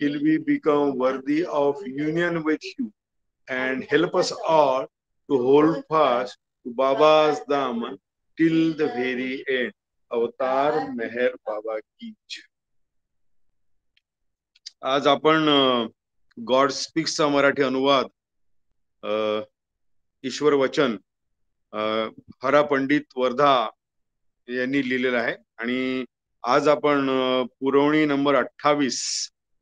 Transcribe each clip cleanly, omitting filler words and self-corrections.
till we become worthy of union with you, and help us all to hold fast to Baba's daman till the very end. अवतार मेहर बाबा की जय. आज आपण God स्पीक्सचा Marathi अनुवाद ईश्वर वचन हरा पंडित वर्धा यांनी लिहिलेला आहे आणि आज आपण पुरवणी नंबर 28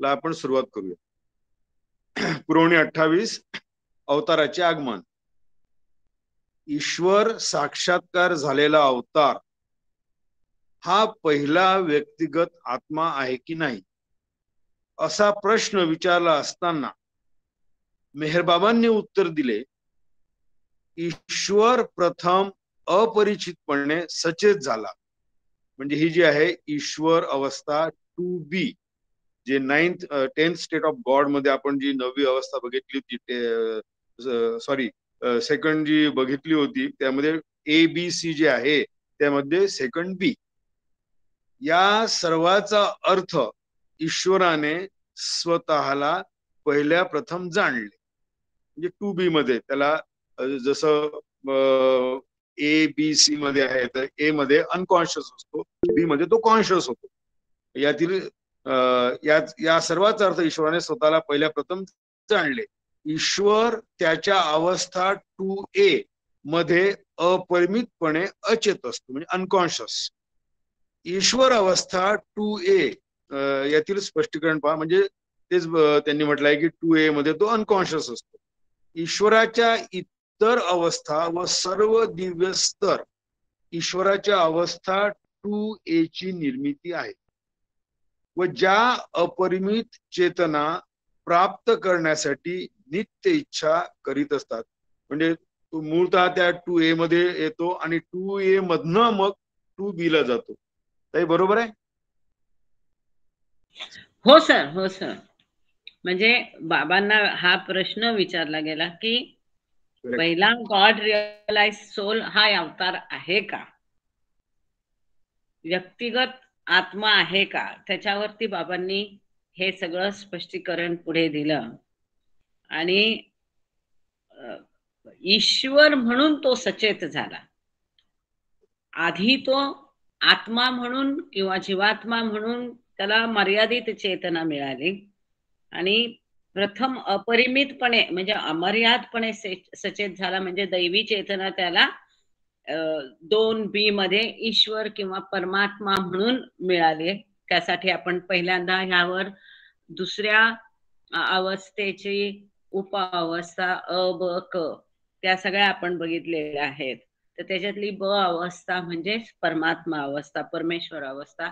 ला आपण सुरुवात करूया. पुरवणी 28, अवताराचे आगमन. ईश्वर साक्षात्कार झालेला अवतार हा पहिला व्यक्तिगत आत्मा आहे की नाही असा प्रश्न विचारला असताना मेहरबाबांनी उत्तर दिले, ईश्वर प्रथम अपरिचितपणे सचेत झाला. म्हणजे ही जी आहे ईश्वर अवस्था 2B, जे 10th स्टेट ऑफ गॉड मध्ये आपण जी 9वी अवस्था बघितली होती, सेकंड जी बघितली होती त्यामध्ये ABC जे आहे त्यामध्ये सेकंड B. या सर्वाचा अर्थ ईश्वराने स्वतःला पहिल्या प्रथम जाणले. म्हणजे 2B मध्ये त्याला जसं ABC मध्ये आहे तर A मध्ये अनकॉन्शियस असतो, B मध्ये तो कॉन्शियस होतो. यातील या सर्वाचा अर्थ ईश्वराने स्वतःला पहिल्या प्रथम जाणले. ईश्वर त्याच्या अवस्था 2A मध्ये अपरिमितपणे अचेत असतो, म्हणजे अनकॉन्शियस. ईश्वर अवस्था 2A यातील स्पष्टीकरण पहा. म्हणजे तेच त्यांनी म्हटलंय की 2A मध्ये तो अनकॉन्शियस असतो. ईश्वराच्या इतर अवस्था व सर्व दिव्य स्तर ईश्वराच्या अवस्था 2A ची निर्मिती आहे व ज्या अपरिमित चेतना प्राप्त करण्यासाठी नित्य इच्छा करीत असतात. म्हणजे तो मूळतः त्या 2A मध्ये येतो आणि 2A मधनं मग 2B ला जातो. ताई बरोबर आहे? हो सर, हो सर. म्हणजे बाबांना हा प्रश्न विचारला गेला की पहिला गॉड रिअलाइज सोल हा अवतार आहे का, व्यक्तिगत आत्मा आहे का, त्याच्यावरती बाबांनी हे सगळं स्पष्टीकरण पुढे दिलं. आणि ईश्वर म्हणून तो सचेत झाला. आधी तो आत्मा म्हणून किंवा जीवात्मा म्हणून त्याला मर्यादित चेतना मिळाली आणि प्रथम अपरिमितपणे म्हणजे अमर्यादपणे सचेत झाला. म्हणजे दैवी चेतना त्याला 2B मध्ये ईश्वर किंवा परमात्मा म्हणून मिळाले. त्यासाठी आपण पहिल्यांदा ह्यावर दुसऱ्या अवस्थेची उपअवस्था अ ब क त्या सगळ्या आपण बघितलेल्या आहेत. तर त्याच्यातली ब अवस्था म्हणजे परमात्मा अवस्था, परमेश्वर अवस्था,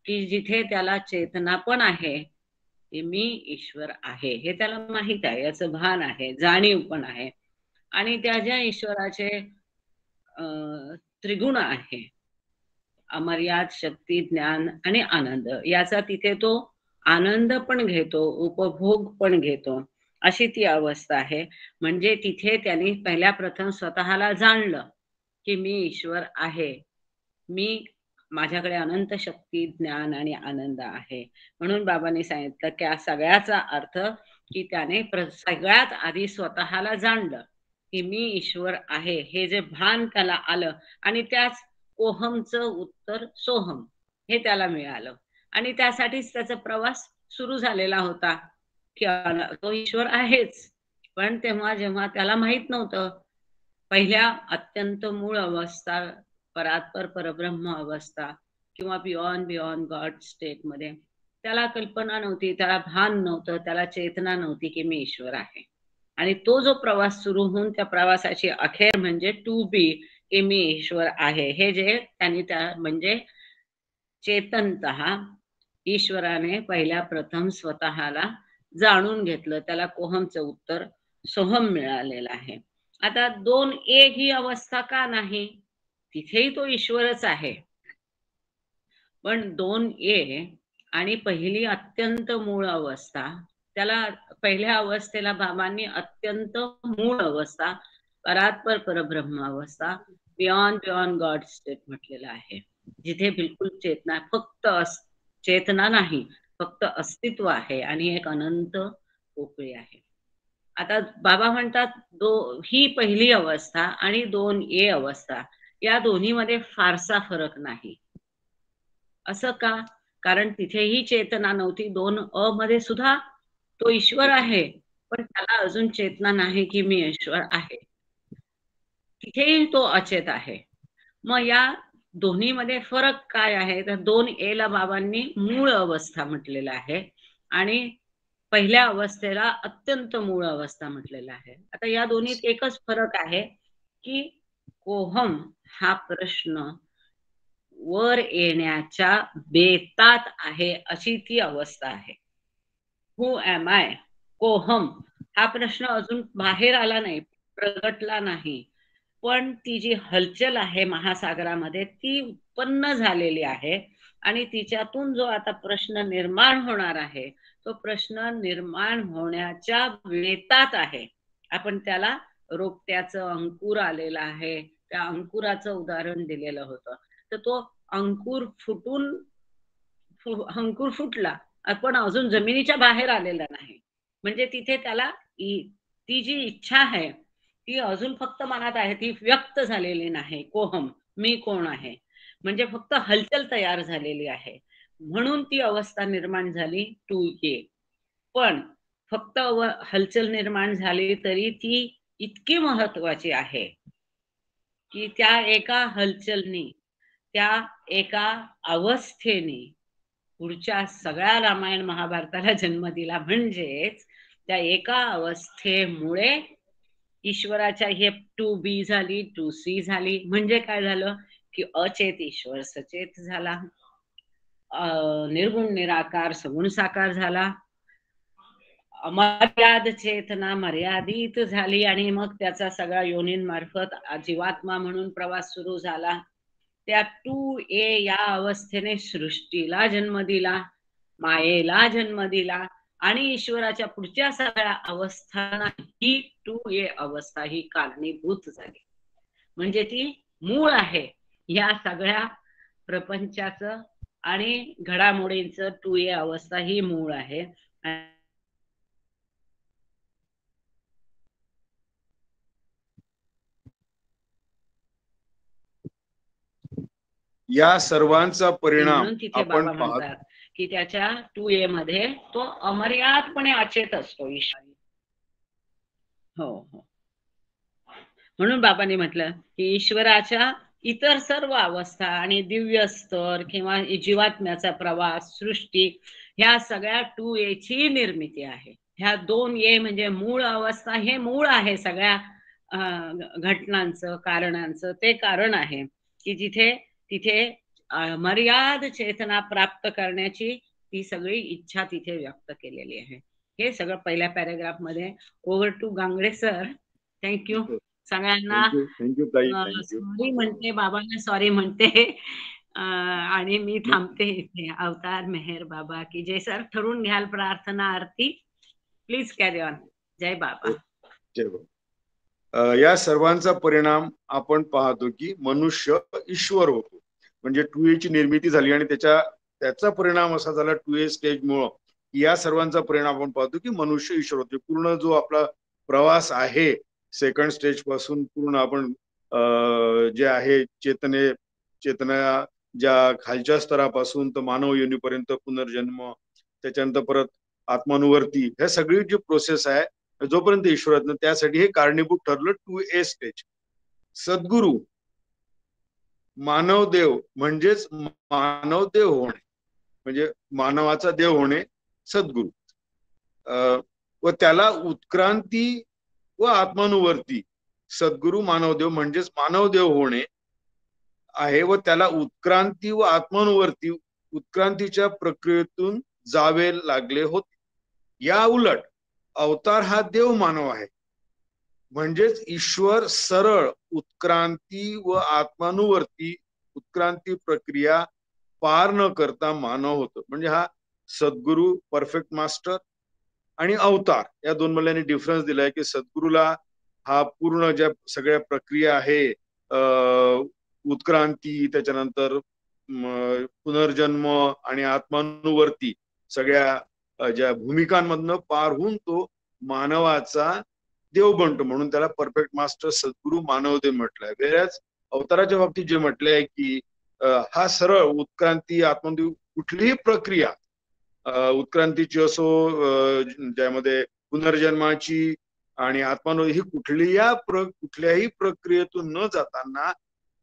की जिथे त्याला चेतना पण आहे की मी ईश्वर आहे हे त्याला माहित आहे, याचं भान आहे, जाणीव पण आहे. आणि त्या ज्या ईश्वराचे त्रिगुण आहे, अमर्याद शक्ती, ज्ञान आणि आनंद, याचा तिथे तो आनंद पण घेतो, उपभोग पण घेतो, अशी ती अवस्था आहे. म्हणजे तिथे त्यांनी पहिल्या प्रथम स्वतःला जाणलं की मी ईश्वर आहे, मी माझ्याकडे अनंत शक्ती, ज्ञान आणि आनंद आहे. म्हणून बाबांनी सांगितलं की सगळ्याचा अर्थ की त्याने सगळ्यात आधी स्वतःला जाणलं की मी ईश्वर आहे, हे जे भान त्याला आलं आणि त्याच ओहमचं उत्तर सोहम हे त्याला मिळालं. आणि त्यासाठीच त्याचा प्रवास सुरू झालेला होता की तो ईश्वर आहेच. पण तेव्हा जेव्हा त्याला माहित नव्हतं, पहिल्या अत्यंत मूळ अवस्था, परात्पर परब्रह्म अवस्था किंवा बियॉन्ड गॉड स्टेट मध्ये त्याला कल्पना नव्हती, त्याला भान नव्हतं, त्याला चेतना नव्हती की मी ईश्वर आहे. आणि तो जो प्रवास सुरू होऊन त्या प्रवासाची अखेर म्हणजे 2B की मी ईश्वर आहे, हे जे त्यांनी त्या म्हणजे चेतनतः ईश्वराने पहिल्या प्रथम स्वतःला जाणून घेतलं, त्याला कोहमचं उत्तर सोहम मिळालेलं आहे. आता 2A ही अवस्था का नाही, तिथेही तो ईश्वरच आहे. पण 2A आणि पहिली अत्यंत मूळ अवस्था, त्याला पहिल्या अवस्थेला बाबांनी अत्यंत मूळ अवस्था, परात्पर परब्रह्म अवस्था, बियॉन्ड गॉड स्टेट म्हटलेलं आहे, जिथे बिलकुल चेतना, फक्त चेतना नाही फक्त अस्तित्व आहे आणि एक अनंत पोकळी आहे. आता बाबा म्हणतात ही पहिली अवस्था आणि 2A अवस्था या दोन्हीमध्ये फारसा फरक नाही. असं का? कारण तिथेही चेतना नव्हती. 2A मध्ये सुद्धा तो ईश्वर आहे, पण त्याला अजून चेतना नाही की मी ईश्वर आहे. तिथेही तो अचेत आहे. मग या दोन्हीमध्ये फरक काय आहे? तर 2A ला बाबांनी मूळ अवस्था म्हटलेलं आहे आणि पहिल्या अवस्थेला अत्यंत मूळ अवस्था म्हटलेलं आहे. आता या दोन्हीत एकच फरक आहे की कोहम हा प्रश्न वर येण्याच्या बेतात आहे, अशी ती अवस्था आहे. हु एम आय, कोहम हा प्रश्न अजून बाहेर आला नाही, प्रगटला नाही, पण ती जी हलचल आहे महासागरामध्ये ती उत्पन्न झालेली आहे आणि तिच्यातून जो आता प्रश्न निर्माण होणार आहे तो प्रश्न निर्माण होण्याच्या वेतात आहे. आपण त्याला रोपट्याचं अंकुर आलेलं आहे, त्या अंकुराचं उदाहरण दिलेलं होतं. तर तो अंकुर अंकुर फुटला पण अजून जमिनीच्या बाहेर आलेला नाही. म्हणजे तिथे त्याला ती जी इच्छा आहे ती अजून फक्त मनात आहे, ती व्यक्त झालेली नाही. कोहम, मी कोण आहे, म्हणजे फक्त हलचल तयार झालेली आहे. म्हणून ती अवस्था निर्माण झाली 2A. पण फक्त हलचल निर्माण झाली तरी ती इतकी महत्वाची आहे की त्या एका हलचलनी, त्या एका अवस्थेने पुढच्या सगळ्या रामायण महाभारताला जन्म दिला. म्हणजेच त्या एका अवस्थेमुळे ईश्वराच्या हे 2B झाली, 2C झाली. म्हणजे काय झालं की अचेत ईश्वर सचेत झाला, निर्गुण निराकार सगुण साकार झाला, अमर्याद चेतना मर्यादित झाली आणि मग त्याचा सगळा योनींमार्फत जीवात्मा म्हणून प्रवास सुरू झाला. त्या 2A या अवस्थेने सृष्टीला जन्म दिला, मायेला जन्म दिला आणि ईश्वराच्या पुढच्या सगळ्या अवस्थांना ही 2A अवस्था ही कारणीभूत झाली. म्हणजे ती मूळ आहे या सगळ्या प्रपंचाचं आणि घडामोडींचं. 2A अवस्था ही मूळ आहे. या सर्वांचा परिणाम म्हणून तिथे आपण बाबा म्हणतात की त्याच्या 2A मध्ये तो अमर्यादपणे अचेत असतो ईश्वर. हो हो. म्हणून बाबांनी म्हटलं की ईश्वराच्या इतर सर्व अवस्था आणि दिव्य स्तर किंवा जीवात्म्याचा प्रवास, सृष्टी ह्या सगळ्या 2A ची निर्मिती आहे. ह्या 2A म्हणजे मूळ अवस्था, हे मूळ आहे सगळ्या घटनांचं, कारणांचं. ते कारण आहे की जिथे तिथे मर्याद चेतना प्राप्त करण्याची ती सगळी इच्छा तिथे व्यक्त केलेली आहे. हे सगळं पहिल्या पॅराग्राफ मध्ये. Over to Gangade sir. Thank you सगळ्यांना. सॉरी म्हणते, बाबांना सॉरी म्हणते आणि मी थांबते इथे. अवतार मेहर बाबा की जय. सर ठरवून घ्याल प्रार्थना आरती. Please carry on. जय बाबा. जय बाबा. या सर्वांचा परिणाम आपण पाहतो की मनुष्य ईश्वर होतो. म्हणजे 2A ची निर्मिती झाली आणि त्याचा परिणाम असा झाला 2A स्टेज मुळे. या सर्वांचा परिणाम आपण पाहतो की मनुष्य ईश्वर होते. पूर्ण जो आपला प्रवास आहे सेकंड स्टेज पासून पूर्ण आपण जे आहे चेतना ज्या खालच्या स्तरापासून तर मानव योनीपर्यंत पुनर्जन्म, त्याच्यानंतर परत आत्मानुवर्ती, ह्या सगळी जी प्रोसेस आहे जोपर्यंत ईश्वरात, त्यासाठी हे कारणीभूत ठरलं 2A स्टेज. सद्गुरु मानवदेव म्हणजेच मानवदेव होणे, म्हणजे मानवाचा देव होणे सद्गुरु. व त्याला उत्क्रांती व आत्मानुवर्ती. सद्गुरु मानवदेव म्हणजेच मानवदेव होणे आहे व त्याला उत्क्रांती व आत्मानुवर्ती, उत्क्रांतीच्या प्रक्रियेतून जावे लागले होते. या उलट अवतार हा देव मानव आहे. म्हणजेच ईश्वर सरळ उत्क्रांती व आत्मानुवर्ती उत्क्रांती प्रक्रिया पार न करता मानव होतो. म्हणजे हा सद्गुरु परफेक्ट मास्टर आणि अवतार या दोन मल्यांनी डिफरन्स दिलाय की सद्गुरूला हा पूर्ण ज्या सगळ्या प्रक्रिया आहे उत्क्रांती, त्याच्यानंतर पुनर्जन्म आणि आत्मानुवर्ती, सगळ्या ज्या भूमिकांमधनं पार होऊन तो मानवाचा देव बनतो, म्हणून त्याला परफेक्ट मास्टर सद्गुरू मानवदेव म्हटलंय. वेळेस अवताराच्या बाबतीत जे म्हटलंय की हा सरळ उत्क्रांती आत्मदेव कुठलीही प्रक्रिया उत्क्रांतीची असो, ज्यामध्ये पुनर्जन्माची आणि आत्मानो ही कुठल्याही प्रक्रियेतून न जाताना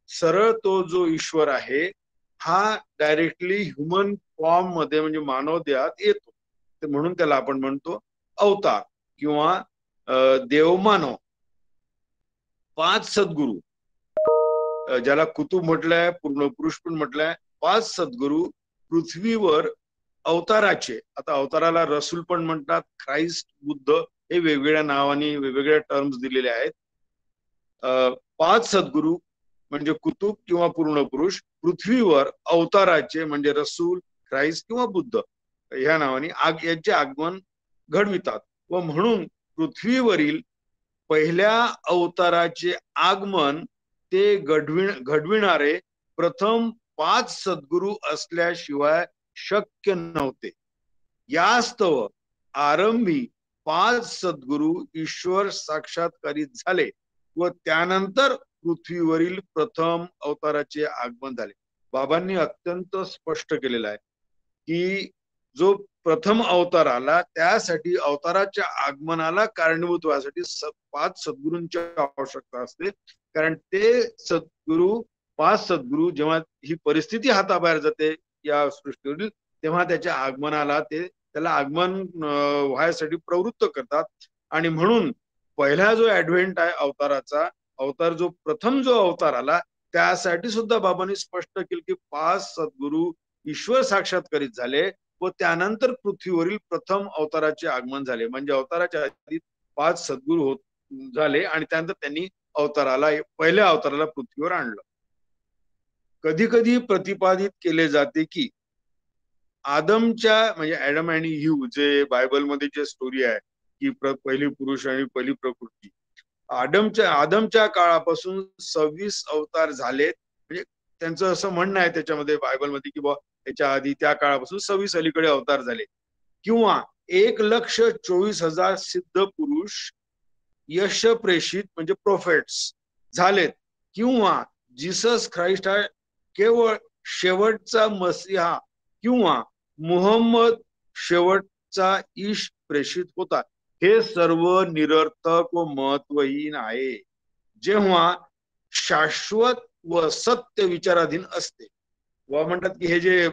सरळ तो जो ईश्वर आहे हा डायरेक्टली ह्युमन फॉर्म मध्ये म्हणजे मानव देहात येतो. म्हणून त्याला आपण म्हणतो अवतार किंवा देवमानव. 5 सद्गुरू, ज्याला कुतुब म्हटलंय, पूर्ण पुरुष पण म्हटलंय, 5 सद्गुरू पृथ्वीवर अवताराचे, आता अवताराला रसूल पण म्हणतात, ख्राइस्ट, बुद्ध, हे वेगवेगळ्या नावाने वेगवेगळ्या टर्म्स दिलेले आहेत. 5 सद्गुरू म्हणजे कुतुब किंवा पूर्ण पुरुष पृथ्वीवर अवताराचे म्हणजे रसूल, ख्राइस्ट किंवा बुद्ध ह्या नावाने यांचे आगमन घडवितात. व म्हणून पृथ्वीवरील पहिल्या अवताराचे आगमन ते घडविणारे प्रथम 5 सद्गुरू असल्याशिवाय शक्य नव्हते. यास्तव आरंभी 5 सद्गुरू ईश्वर साक्षात्कारित झाले व त्यानंतर पृथ्वीवरील प्रथम अवताराचे आगमन झाले. बाबांनी अत्यंत स्पष्ट केलेलं आहे की जो प्रथम अवतार आला त्यासाठी अवताराच्या आगमनाला कारणीभूत व्हायसाठी 5 सद्गुरूंची आवश्यकता असते. कारण ते सद्गुरू 5 सद्गुरू जेव्हा ही परिस्थिती हाताबाहेर जाते या सृष्टीवरील, तेव्हा त्याच्या आगमनाला त्याला आगमन व्हायसाठी प्रवृत्त करतात. आणि म्हणून पहिला जो ऍडव्हेंट आहे अवताराचा, अवतार जो प्रथम जो अवतार आला त्यासाठी सुद्धा बाबांनी स्पष्ट केले की 5 सद्गुरू ईश्वर साक्षात्कारित झाले व त्यानंतर पृथ्वीवरील प्रथम अवताराचे आगमन झाले. म्हणजे अवताराच्या आधी 5 सद्गुरू झाले आणि त्यानंतर त्यांनी पहिल्या अवताराला पृथ्वीवर आणलं. कधी कधी प्रतिपादित केले जाते की आदमच्या म्हणजे ऍडम आणि ह्यू, जे बायबलमध्ये जे स्टोरी आहे की पहिली पुरुष आणि पहिली प्रकृती, आदमच्या काळापासून 26 अवतार झालेत. म्हणजे त्यांचं असं म्हणणं आहे त्याच्यामध्ये बायबलमध्ये की त्याच्या आधी त्या काळापासून 26 अलीकडे अवतार झाले, किंवा 1,24,000 सिद्ध पुरुष यश प्रेषित म्हणजे प्रोफेट्स झालेत, किंवा जीसस ख्राइस्ट हा केवळ शेवटचा मसीहा किंवा मुहम्मद शेवटचा ईश प्रेषित होता. हे सर्व निरर्थक व महत्वहीन आहे. जेव्हा शाश्वत व सत्य विचाराधीन असते, व म्हणतात की हे जे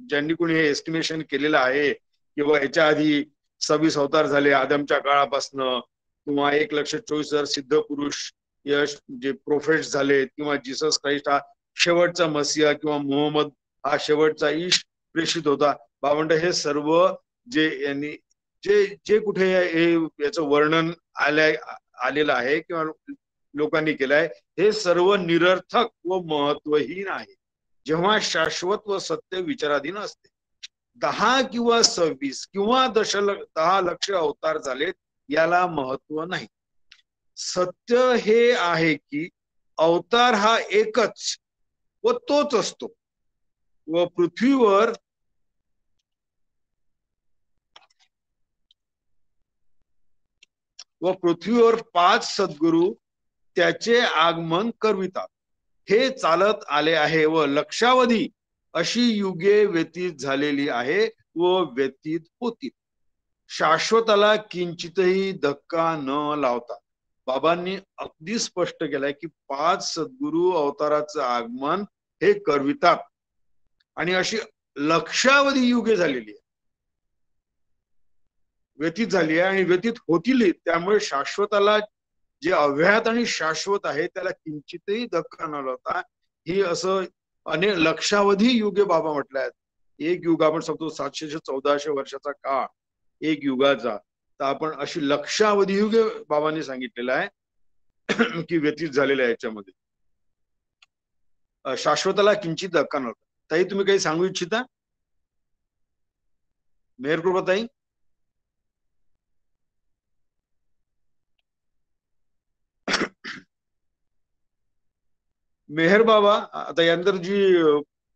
ज्यांनी कोणी हे एस्टिमेशन केलेलं आहे किंवा याच्या आधी 26 अवतार झाले आदमच्या काळापासनं, किंवा 1,24,000 सिद्ध पुरुष यश जे प्रोफेट्स झाले, किंवा जीसस ख्राइस्ट हा शेवटचा मसीहा किंवा मुहम्मद हा शेवटचा ईश प्रेषित होता. बाबा हे सर्व जे यांनी जे कुठे याचं वर्णन आलेलं आहे किंवा लोकांनी केलंय, हे सर्व निरर्थक व महत्वहीन आहे जेव्हा शाश्वत व सत्य विचाराधीन असते. 10 किंवा 26 किंवा 10 लक्ष अवतार झाले याला महत्व नाही. सत्य हे आहे की अवतार हा एकच व तोच असतो व पृथ्वीवर व पृथ्वीवर 5 सद्गुरू त्याचे आगमन करवितात. हे चालत आले आहे व लक्षावधी अशी युगे व्यतीत झालेली आहे व व्यतीत होतील. शाश्वताला किंचितही धक्का न लावता बाबांनी अगदी स्पष्ट केलंय की 5 सद्गुरू अवताराचं आगमन हे करवितात आणि अशी लक्षावधी युगे झालेली आहे, व्यतीत झाली आहे आणि व्यतीत होतील. त्यामुळे शाश्वताला जे अव्याहत आणि शाश्वत आहे त्याला किंचितही धक्का न लावता ही असं अनेक लक्षावधी युगे बाबा म्हटले आहेत. एक युग आपण सांगतो 700-1400 वर्षाचा काळ एक युगाचा, तर आपण अशी लक्षावधी युगे बाबांनी सांगितलेलं आहे की व्यतीत झालेल्या याच्यामध्ये. शाश्वताला किंचित धक्का न लावता. ताई तुम्ही काही सांगू इच्छिता? मेहर कृपा ताई. मेहर बाबा, आता यानंतर जी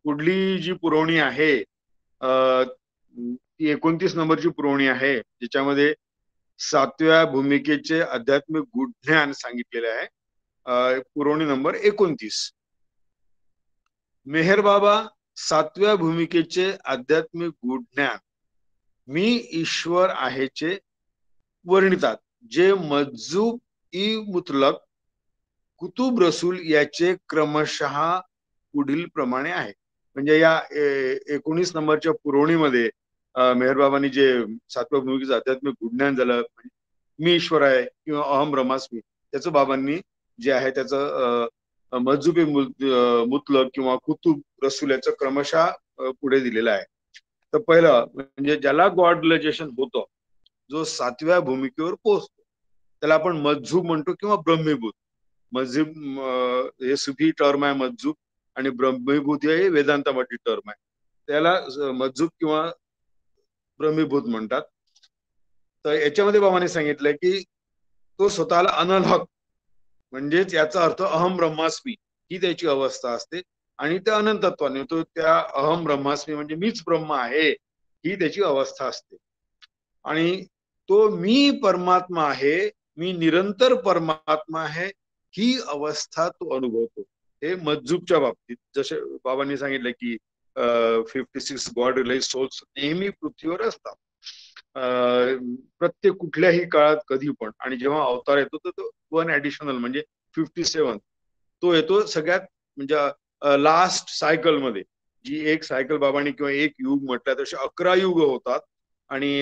पुढली जी पुरवणी आहे ती 29 नंबरची पुरवणी आहे, ज्याच्यामध्ये 7व्या भूमिकेचे आध्यात्मिक गुढज्ञान सांगितलेले आहे. पुरवणी नंबर 29. मेहर बाबा 7व्या भूमिकेचे आध्यात्मिक गुढज्ञान मी ईश्वर आहेचे वर्णितात, जे मज्जूब ई मुतलक कुतुब रसूल याचे क्रमशः पुढील प्रमाणे आहे. म्हणजे या 19 नंबरच्या पुरवणीमध्ये मेहर बाबांनी जे 7व्या भूमिकेचं आध्यात्मिक गुढज्ञान झालं, मी ईश्वर आहे किंवा अहम ब्रह्मास्मी, त्याचं बाबांनी जे आहे त्याचं मज्जुबे मुतलक किंवा कुतुब रसूल याचं क्रमशः पुढे दिलेलं आहे. तर पहिलं म्हणजे ज्याला गॉडलायझेशन होतं, जो 7व्या भूमिकेवर पोहोचतो, त्याला आपण मज्जूब म्हणतो किंवा ब्रह्मीभूत. मज्जूब हे सुफी टर्म आहे मज्जूब, आणि ब्रह्मीभूत हे वेदांतामधली टर्म आहे. त्याला मज्जूब किंवा ब्रह्मीभूत म्हणतात. तर याच्यामध्ये बाबांनी सांगितलंय की तो स्वतःला अनलहक, म्हणजेच याचा अर्थ अहम ब्रह्मास्मी ही त्याची अवस्था असते, आणि त्या अनंतत्वाने तो त्या अहम ब्रह्मास्मी म्हणजे मीच ब्रह्म आहे ही त्याची अवस्था असते. आणि तो मी परमात्मा आहे, मी निरंतर परमात्मा आहे ही अवस्था तो अनुभवतो. हे मज्जूबच्या बाबतीत जसे बाबांनी सांगितलं की 56 गॉड रिलाइज सोल्स नेहमी पृथ्वीवर असतात, प्रत्येक कुठल्याही काळात कधी पण. आणि जेव्हा अवतार येतो तर तो 1 ऍडिशनल म्हणजे 57 तो येतो सगळ्यात म्हणजे लास्ट सायकल मध्ये. जी एक सायकल बाबांनी किंवा एक युग म्हटलं, तसे 11 युग होतात, आणि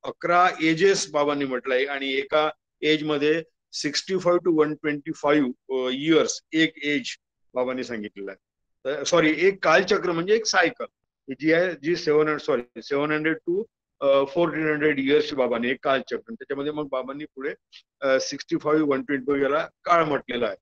11 एजेस बाबांनी म्हटलंय, आणि एका एज मध्ये 65 to 125 इयर्स एक एज बाबांनी सांगितलेलं आहे. एक कालचक्र म्हणजे एक सायकल जी आहे, जी 700 to 1400 इयर्सची बाबांनी एक कालचक्र. त्याच्यामध्ये मग बाबांनी पुढे 65 125 याला काळ म्हटलेला आहे.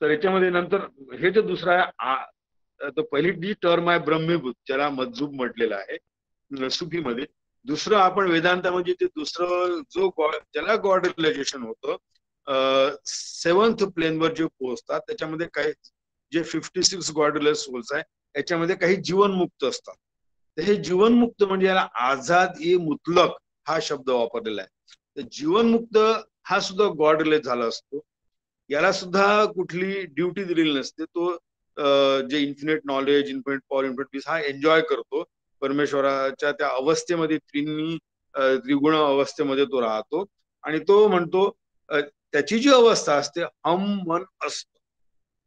तर याच्यामध्ये नंतर हे जे दुसरा आहे, तर पहिली जी टर्म आहे ब्रह्मीभूत, ज्याला मज्जूब म्हटलेला आहे सुफीमध्ये. दुसरं आपण वेदांतामध्ये ते दुसरं जो ज्याला गॉड रिअलायझेशन होतं, 7th प्लेनवर जे पोहोचतात, त्याच्यामध्ये काही जे 56 गॉड रिअलाइज सोल्स आहे, याच्यामध्ये काही जीवनमुक्त असतात. तर हे जीवनमुक्त म्हणजे याला आझाद ए मुतलक हा शब्द वापरलेला आहे. तर जीवनमुक्त हा सुद्धा गॉड रिअलाइज झाला असतो. याला सुद्धा कुठली ड्युटी दिलेली नसते. तो जे infinite knowledge, infinite power, infinite peace हा एन्जॉय करतो. परमेश्वराच्या त्या अवस्थेमध्ये, त्रिगुण अवस्थेमध्ये तो राहतो, आणि तो म्हणतो त्याची जी अवस्था असते हम मन असत,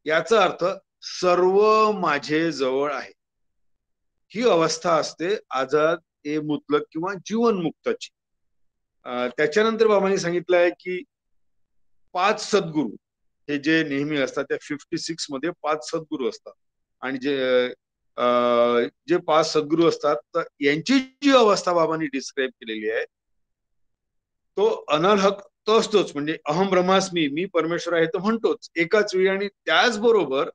याचा अर्थ सर्व माझे जवळ आहे, ही अवस्था असते आझाद ए मुतलक किंवा जीवनमुक्ताची. त्याच्यानंतर बाबांनी सांगितलं आहे की 5 सद्गुरू हे जे नेहमी असतात, त्या 56 मध्ये 5 सद्गुरू असतात, आणि जे 5 सद्गुरू असतात, तर यांची जी अवस्था बाबांनी डिस्क्राईब केलेली आहे, तो अनलहक तो असतोच, म्हणजे अहम ब्रह्मास्मी मी परमेश्वर आहे तो म्हणतोच एकाच वेळी, आणि त्याचबरोबर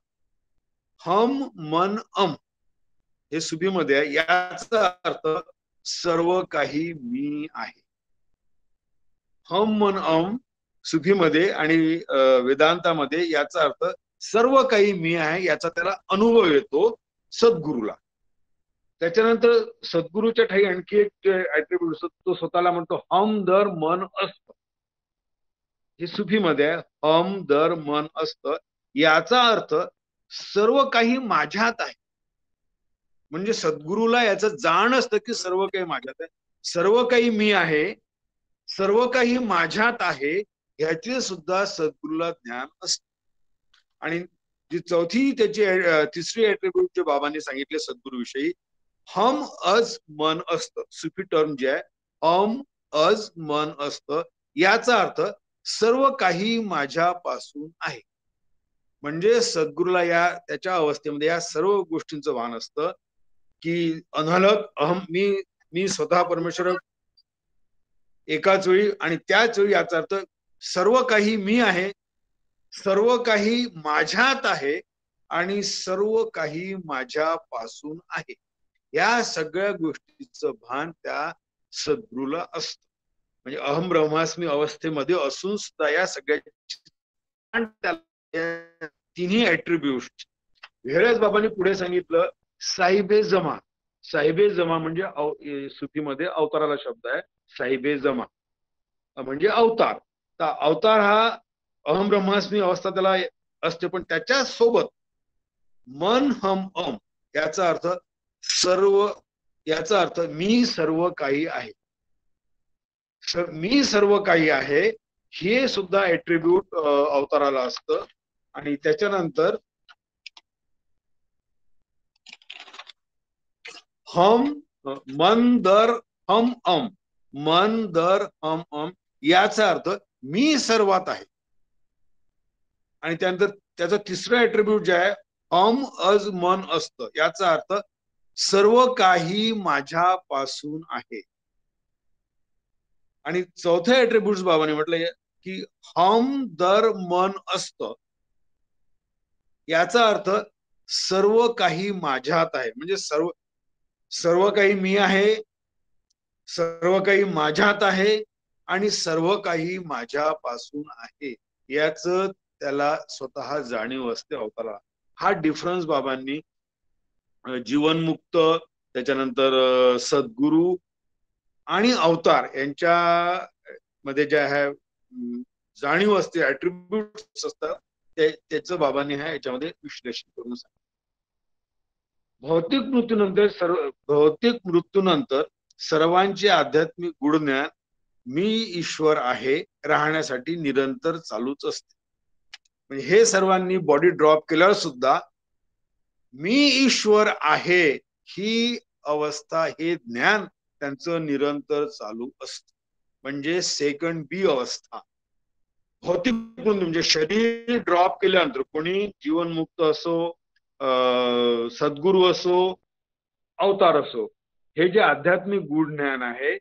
हम मन अम हे सुफीमध्ये आहे, याचा अर्थ सर्व काही मी आहे. हम मन अम सुफीमध्ये आणि वेदांतामध्ये याचा अर्थ सर्व काही मी आहे, याचा त्याला अनुभव येतो सद्गुरूला. त्याच्यानंतर सद्गुरूच्या ठाई आणखी एक ऍट्रिब्यूट असतो, तो स्वतःला म्हणतो हम दर मन असत. हे सुफीमध्ये आहे, हम दर मन असत, याचा अर्थ सर्व काही माझ्यात आहे. म्हणजे सद्गुरूला याचं जाण असतं की सर्व काही माझ्यात आहे, सर्व काही मी आहे, सर्व काही माझ्यात आहे, ह्याचे सुद्धा सद्गुरूला ज्ञान असतं. आणि जी चौथी त्याची तिसरी ऍट्रिब्यूट जे बाबांनी सांगितले सद्गुरू विषयी, हम अज मन असत. सुफी टर्म जे आहे हम अज मन असत, याचा अर्थ सर्व काही माझ्यापासून आहे. म्हणजे सद्गुरूला या त्याच्या अवस्थेमध्ये या सर्व गोष्टींचं भान असतं की अनहलक अहम मी स्वतः परमेश्वर एकाच वेळी, आणि त्याच वेळी याचा अर्थ सर्व काही मी आहे, सर्व काही माझ्यात आहे, आणि सर्व काही माझ्यापासून आहे. या सगळ्या गोष्टीचं भान त्या सद्गुरूला असतं. म्हणजे अहम ब्रह्मास्मी अवस्थेमध्ये असून सुद्धा या सगळ्या तिन्ही ऍट्रिब्यूट. वेळच बाबांनी पुढे सांगितलं साहिबे जमा. साहिबे जमा म्हणजे सुफीमध्ये अवताराला शब्द आहे. साहिबे जमा म्हणजे अवतार. तर अवतार हा अहम ब्रह्मास्मी अवस्था त्याला असते, पण त्याच्या सोबत मन हम अम याचा अर्थ सर्व, याचा अर्थ मी सर्व काही आहे. मी सर्व काही आहे हे सुद्धा ऍट्रिब्यूट अवताराला असतं. आणि त्याच्यानंतर हम मन दर हम अम, मन दर हम अम याचा अर्थ मी सर्वात आहे. आणि त्यानंतर त्याचा तिसरा ऍट्रिब्यूट जे आहे हम अज मन असतं, याचा अर्थ सर्व काही माझ्यापासून आहे. आणि चौथ्या ऍट्रिब्यूट बाबांनी म्हटलं की हम दर मन असतं, याचा अर्थ सर्व काही माझ्यात आहे. म्हणजे सर्व सर्व काही मी आहे, सर्व काही माझ्यात आहे आणि सर्व काही माझ्यापासून आहे, याच त्याला स्वतः जाणीव असते अवतारा. हा डिफरन्स बाबांनी जीवनमुक्त, त्याच्यानंतर सद्गुरू आणि अवतार यांच्या मध्ये जे आहे जाणीव असते, ऍट्रिब्यूट्स असतात, त्याचं बाबांनी ह्या याच्यामध्ये विश्लेषण करून सांगितलं. भौतिक मृत्यूनंतर सर्वांचे आध्यात्मिक गुणज्ञान मी ईश्वर आहे राहण्यासाठी निरंतर चालूच असते. म्हणजे हे सर्वांनी बॉडी ड्रॉप केल्यावर सुद्धा मी ईश्वर आहे ही अवस्था, हे ज्ञान त्यांचं निरंतर चालू असतं. म्हणजे सेकंड बी अवस्था. भौतिक म्हणजे शरीर ड्रॉप केल्यानंतर कोणी जीवनमुक्त असो, सद्गुरू असो, अवतार असो, हे जे आध्यात्मिक गुढ ज्ञान आहे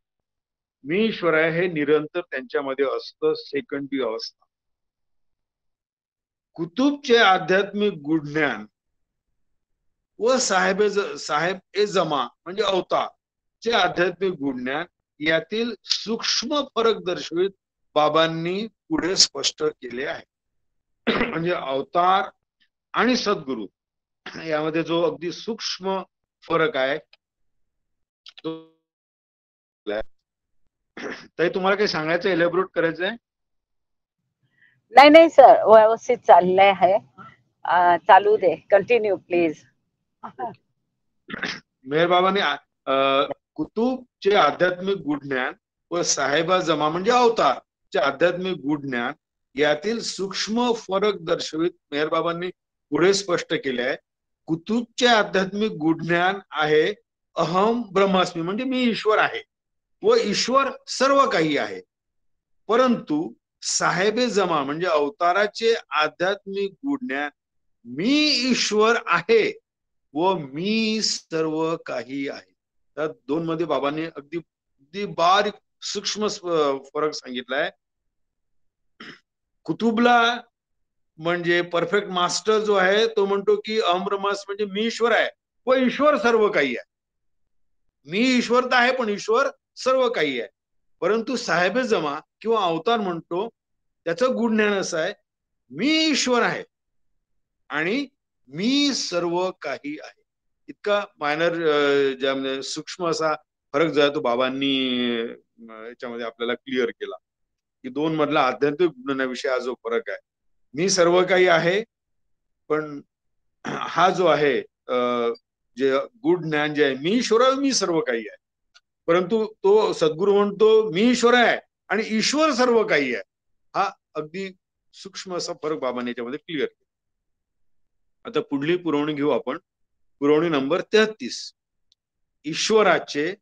मी ईश्वर आहे हे निरंतर त्यांच्यामध्ये असतं. सेकंड बी अवस्था. कुतुबचे आध्यात्मिक गुढ ज्ञान व साहेब ए जमा म्हणजे अवतार चे आध्यात्मिक गुढ ज्ञान यातील सूक्ष्म फरक दर्शवित बाबांनी पुढे स्पष्ट केले आहे. म्हणजे अवतार आणि सद्गुरू यामध्ये जो अगदी सूक्ष्म फरक आहे तो. ताई तुम्हाला काही सांगायचं, एलॅबोरेट करायचंय? नाही नाही सर, व्यवस्थित चाललंय आहे. चालू दे, कंटिन्यू प्लीज. मेहर बाबांनी कुतुबचे आध्यात्मिक गुढ ज्ञान व साहेबा जमा म्हणजे अवतार चे आध्यात्मिक गुढ ज्ञान यातील सूक्ष्म फरक दर्शवित मेहर बाबांनी पुढे स्पष्ट केले आहे. कुतुबचे आध्यात्मिक गुढ ज्ञान आहे अहम ब्रह्मास्मी म्हणजे मी ईश्वर आहे व ईश्वर सर्व काही आहे. परंतु साहेबे जमा म्हणजे अवताराचे आध्यात्मिक गुढ ज्ञान मी ईश्वर आहे व मी सर्व काही आहे. त्या दोन मध्ये बाबांनी अगदी अगदी बारीक सूक्ष्म फरक सांगितलाय. कुतुबला म्हणजे परफेक्ट मास्टर जो आहे तो म्हणतो की अहम ब्रह्मास्मी म्हणजे मी ईश्वर आहे व ईश्वर सर्व काही आहे. मी ईश्वर तर आहे पण ईश्वर सर्व काही आहे. परंतु साहेबे जमा किंवा अवतार म्हणतो त्याचं गुढ ज्ञान असं आहे मी ईश्वर आहे आणि मी सर्व काही आहे. इतका मायनर ज्यामध्ये सूक्ष्म असा फरक जो आहे तो बाबांनी याच्यामध्ये आपल्याला क्लिअर केला की दोन मधला आध्यात्मिक ज्ञानाविषयी हा जो फरक आहे. मी सर्व काही आहे पण हा जो आहे जे गुढ ज्ञान जे आहे मी ईश्वर मी सर्व काही आहे, परंतु तो सद्गुरू म्हणतो मी ईश्वर आहे आणि ईश्वर सर्व काही आहे. हा अगदी सूक्ष्म असा फरक बाबांनी याच्यामध्ये क्लिअर केला. आता पुढली पुरवणी घेऊ आपण. पुरवणी नंबर 33. ईश्वराचे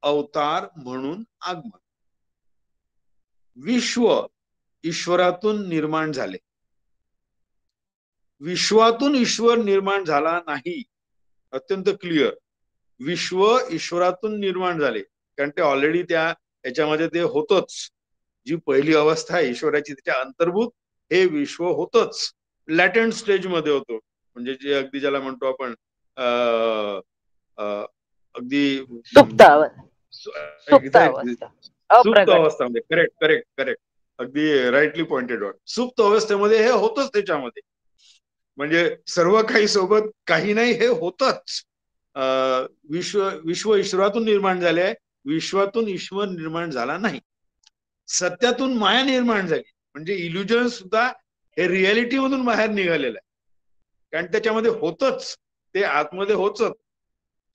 अवतार म्हणून आगमन. विश्व ईश्वरातून निर्माण झाले. विश्वातून ईश्वर निर्माण झाला नाही. अत्यंत क्लिअर. विश्व ईश्वरातून निर्माण झाले कारण ते ऑलरेडी त्या याच्यामध्ये ते होतच. जी पहिली अवस्था आहे ईश्वराची त्याच्या अंतर्भूत हे विश्व होतच. लॅटेंट स्टेज मध्ये होतो. म्हणजे जे अगदी ज्याला म्हणतो आपण अगदी सुप्त अवस्था. अवस्थामध्ये. Correct correct correct. अगदी राईटली पॉइंटेड आउट. सुप्त अवस्थेमध्ये हे होतच त्याच्यामध्ये. म्हणजे सर्व काही सोबत काही नाही हे होतच. विश्व ईश्वरातून निर्माण झाले आहे, विश्वातून ईश्वर निर्माण झाला नाही. सत्यातून माया निर्माण झाली, म्हणजे इल्युजन सुद्धा हे रियालिटी मधून बाहेर निघालेलं आहे. कारण त्याच्यामध्ये होतच, ते आतमध्ये होतच,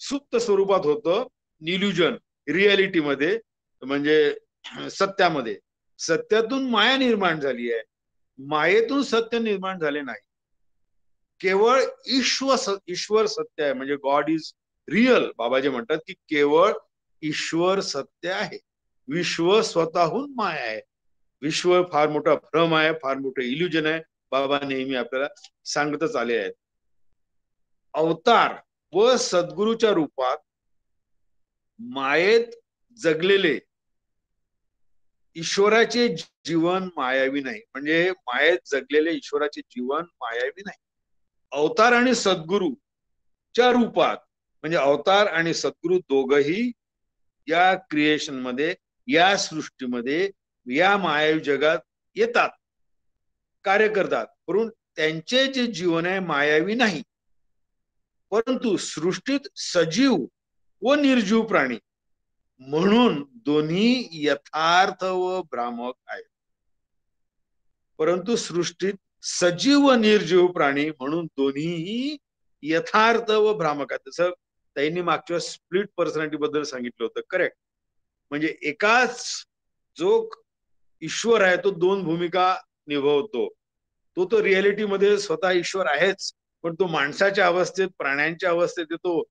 सुप्त स्वरूपात होतं इल्युजन रियालिटीमध्ये, म्हणजे सत्यामध्ये. सत्यातून माया निर्माण झाली आहे, मायेतून सत्य निर्माण झाले नाही. केवळ ईश्वर सत्य आहे, म्हणजे गॉड इज रिअल. बाबाजी म्हणतात की केवळ ईश्वर सत्य आहे, विश्व स्वतःहून माया आहे. विश्व फार मोठा भ्रम आहे, फार मोठं इल्युजन आहे. बाबा नेहमी आपल्याला सांगतच आले आहेत. अवतार व सद्गुरूच्या रूपात मायेत जगलेले ईश्वराचे जीवन मायावी नाही, म्हणजे मायेत जगलेले ईश्वराचे जीवन मायावी नाही. अवतार आणि सद्गुरूच्या रूपात, म्हणजे अवतार आणि सद्गुरू दोघही या क्रिएशन मध्ये, या सृष्टीमध्ये, या मायावी जगात येतात, कार्य करतात, परंतु त्यांचे जे जीवन आहे मायावी नाही. परंतु सृष्टीत सजीव व निर्जीव प्राणी म्हणून दोन्ही यथार्थ व भ्रामक आहेत. परंतु सृष्टीत सजीव व निर्जीव प्राणी म्हणून दोन्हीही यथार्थ व भ्रामक आहेत. तसं त्यांनी मागच्या स्प्लिट पर्सनॅलिटी बद्दल सांगितलं होतं, करेक्ट. म्हणजे एकाच जो ईश्वर आहे तो दोन भूमिका निभवतो. तो रियालिटीमध्ये स्वतः ईश्वर आहेच, पण तो माणसाच्या अवस्थेत, प्राण्यांच्या अवस्थेत येतो.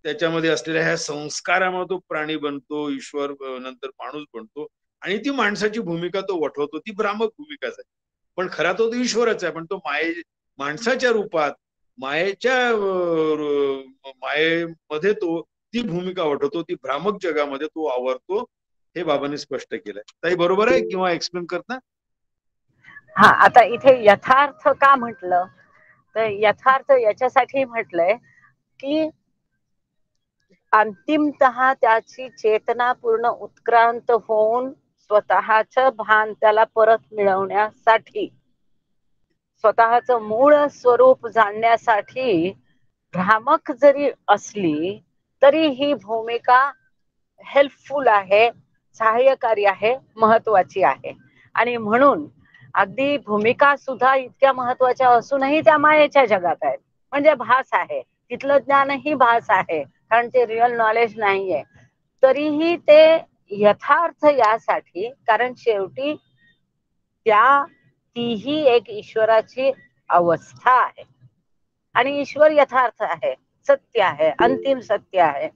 त्याच्यामध्ये असलेल्या ह्या संस्कारामुळे तो प्राणी बनतो, ईश्वर नंतर माणूस बनतो, आणि ती माणसाची भूमिका तो वठवतो. ती भ्रामक भूमिकाच आहे, पण खरा तो ईश्वरच आहे. पण तो माणसाच्या रूपात, मायेमध्ये तो ती भूमिका वठवतो, ती भ्रामक जगामध्ये तो आवरतो. हे बाबांनी स्पष्ट केलंय. ताई बरोबर आहे किंवा एक्सप्लेन करता? हा, आता इथे यथार्थ का म्हटलं, तर यथार्थ याच्यासाठी म्हटलंय की अंतिमतः त्याची चेतना पूर्ण उत्क्रांत होऊन स्वतःच भान त्याला परत मिळवण्यासाठी, स्वतःचं मूळ स्वरूप जाणण्यासाठी भ्रामक जरी असली तरी ही भूमिका हेल्पफुल आहे, सहाय्यकारी आहे, महत्वाची आहे. आणि म्हणून अगदी भूमिका सुद्धा इतक्या महत्वाच्या असूनही त्या मायेच्या जगात आहेत, म्हणजे भास आहे. तिथलं ज्ञानही भास आहे, कारण ते रिअल नॉलेज नाहीये. तरीही ते यथार्थ यासाठी, कारण शेवटी तीही एक ईश्वराची अवस्था आहे, आणि ईश्वर यथार्थ आहे, सत्य आहे, अंतिम सत्य आहे.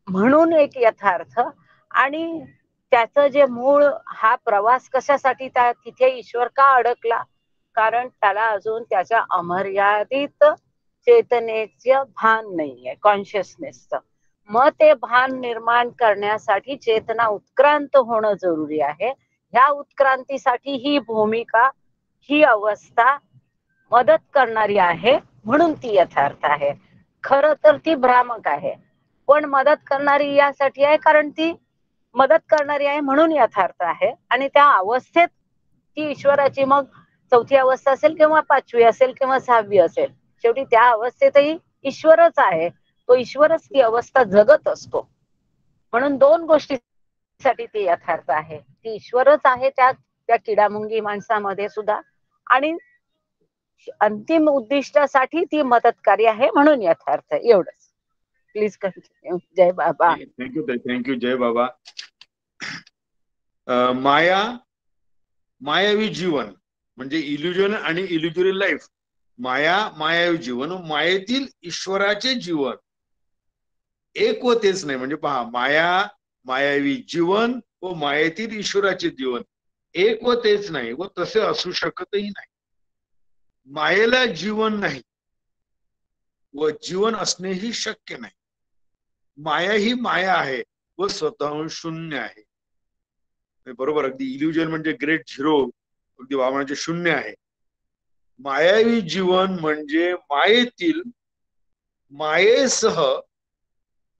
म्हणून एक यथार्थ. आणि त्याचं जे मूळ, हा प्रवास कशासाठी, तिथे ईश्वर का अडकला, कारण त्याला अजून त्याच्या अमर्यादित चेतनेचं भान नाहीये, कॉन्शियसनेसचं. मग ते भान निर्माण करण्यासाठी चेतना उत्क्रांत होणं जरुरी आहे. ह्या उत्क्रांतीसाठी ही भूमिका, ही अवस्था मदत करणारी आहे, म्हणून ती यथार्थ आहे. खरं तर ती भ्रामक आहे, पण मदत करणारी यासाठी आहे, कारण ती मदत करणारी आहे म्हणून यथार्थ आहे. आणि त्या अवस्थेत ती ईश्वराची, मग चौथी अवस्था असेल किंवा पाचवी असेल किंवा सहावी असेल, शेवटी त्या अवस्थेतही ईश्वरच आहे. तो ईश्वरच ती अवस्था जगत असतो. म्हणून दोन गोष्टीसाठी ती यथार्थ आहे. ती ईश्वरच आहे त्या किडामुंगी माणसामध्ये सुद्धा, आणि अंतिम उद्दिष्टासाठी ती मदतकारी आहे, म्हणून यथार्थ. एवढंच. Please continue. जय बाबा. थँक्यू. जय बाबा. मायावी जीवन म्हणजे इल्युजन आणि इल्युजरी लाईफ. मायावी जीवन, मायेतील ईश्वराचे जीवन एक व तेच नाही. म्हणजे पहा, मायावी जीवन व मायेतील ईश्वराचे जीवन एक व तेच नाही, व तसे असू शकतही नाही. मायेला जीवन नाही व जीवन असणेही शक्य नाही. माया ही माया आहे व स्वतःहून शून्य आहे. बरोबर. अगदी इल्युजन म्हणजे ग्रेट झिरो, अगदी बाबांचे शून्य आहे. मायावी जीवन म्हणजे मायेसह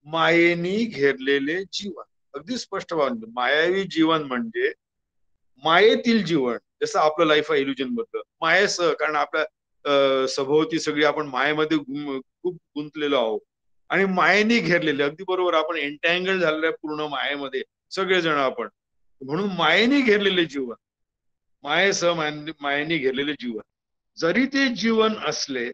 मायेनी घेरलेले जीवन. अगदी स्पष्ट बाबा, मायावी जीवन म्हणजे मायेतील जीवन. जसं आपलं लाईफ आहे इल्युजन बद्दल, मायेसह, कारण आपल्या सभोवती सगळी आपण मायेमध्ये खूप गुंतलेलो आहोत आणि मायेने घेरलेले. अगदी बरोबर, आपण एंटँगल झालेलं आहे पूर्ण मायेमध्ये सगळेजण आपण. म्हणून मायेने घेरलेले जीवन, मायेसह मायेने घेरलेले जीवन, जरी ते जीवन असले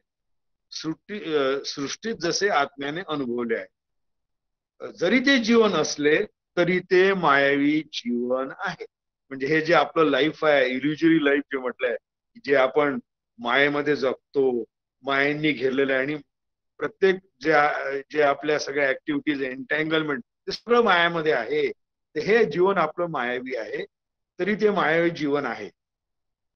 सृष्टीत जसे आत्म्याने अनुभवले आहे, जरी ते जीवन असले तरी ते मायावी जीवन आहे. म्हणजे हे जे आपलं लाईफ आहे, इल्युजरी लाईफ जे म्हटलंय, जे आपण मायेमध्ये जगतो, मायेंनी घेरलेलं आहे, आणि प्रत्येक जे आपल्या सगळ्या ऍक्टिव्हिटीज, एंटँगलमेंट, ते सगळं मायामध्ये आहे. तर हे जीवन आपलं मायावी आहे, तरी ते मायावी जीवन आहे.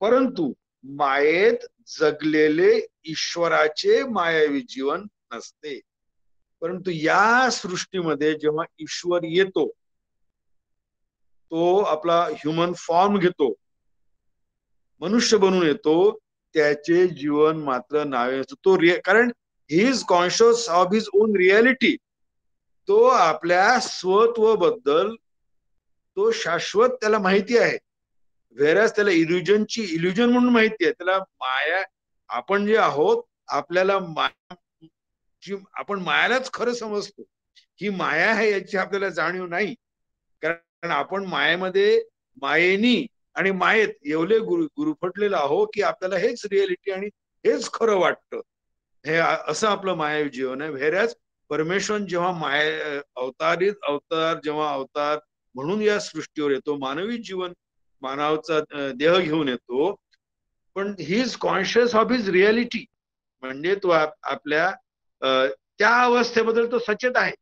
परंतु मायेत जगलेले ईश्वराचे मायावी जीवन नसते. परंतु या सृष्टीमध्ये जेव्हा ईश्वर येतो, तो आपला ह्युमन फॉर्म घेतो, मनुष्य बनून येतो, त्याचे जीवन मात्र नावे तो कारण he is conscious of his on reality. तो आपल्या स्वत्व बद्दल तो शाश्वत, त्याला माहिती आहे. व्हेरॅज त्याला इल्युजन म्हणून माहिती आहे. त्याला माया, आपण जे आहोत, आपल्याला आपण मायालाच खरं समजतो. ही माया आहे याची आपल्याला जाणीव नाही, कारण आपण मायेनी आणि मायेत एवढे गुरुफटलेलं आहो की आपल्याला हेच रियालिटी आणि हेच खरं वाटतं. हे असं आपलं मायावी जीवन आहे. व्हेरॅज परमेश्वर जेव्हा अवतार जेव्हा अवतार म्हणून या सृष्टीवर येतो, मानवी जीवन, मानवाचा देह घेऊन येतो, पण he is conscious of his reality. म्हणजे तो आपल्या त्या अवस्थेबद्दल तो सचेत आहे,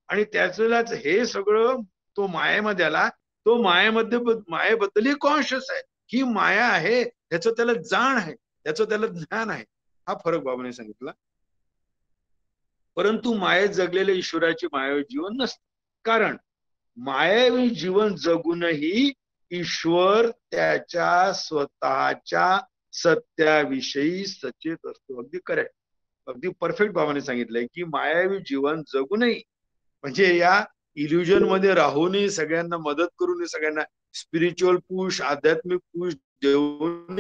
आणि त्याचलाच हे सगळं तो मायेमध्ये आला, तो मायेबद्दलही कॉन्शियस आहे. ही माया आहे, ह्याचं त्याला जाण आहे, त्याचं त्याला ज्ञान आहे. हा फरक बाबाने सांगितला. परंतु मायेत जगलेले ईश्वराचे मायावी जीवन नसते, कारण मायावी जीवन जगूनही ईश्वर त्याच्या स्वतःच्या सत्याविषयी सचेत असतो. अगदी करेक्ट, अगदी परफेक्ट बाबाने सांगितलंय की मायावी जीवन जगूनही, म्हणजे या इल्युजन मध्ये राहूनही, सगळ्यांना मदत करून, सगळ्यांना स्पिरिच्युअल पुश, आध्यात्मिक पुश देऊन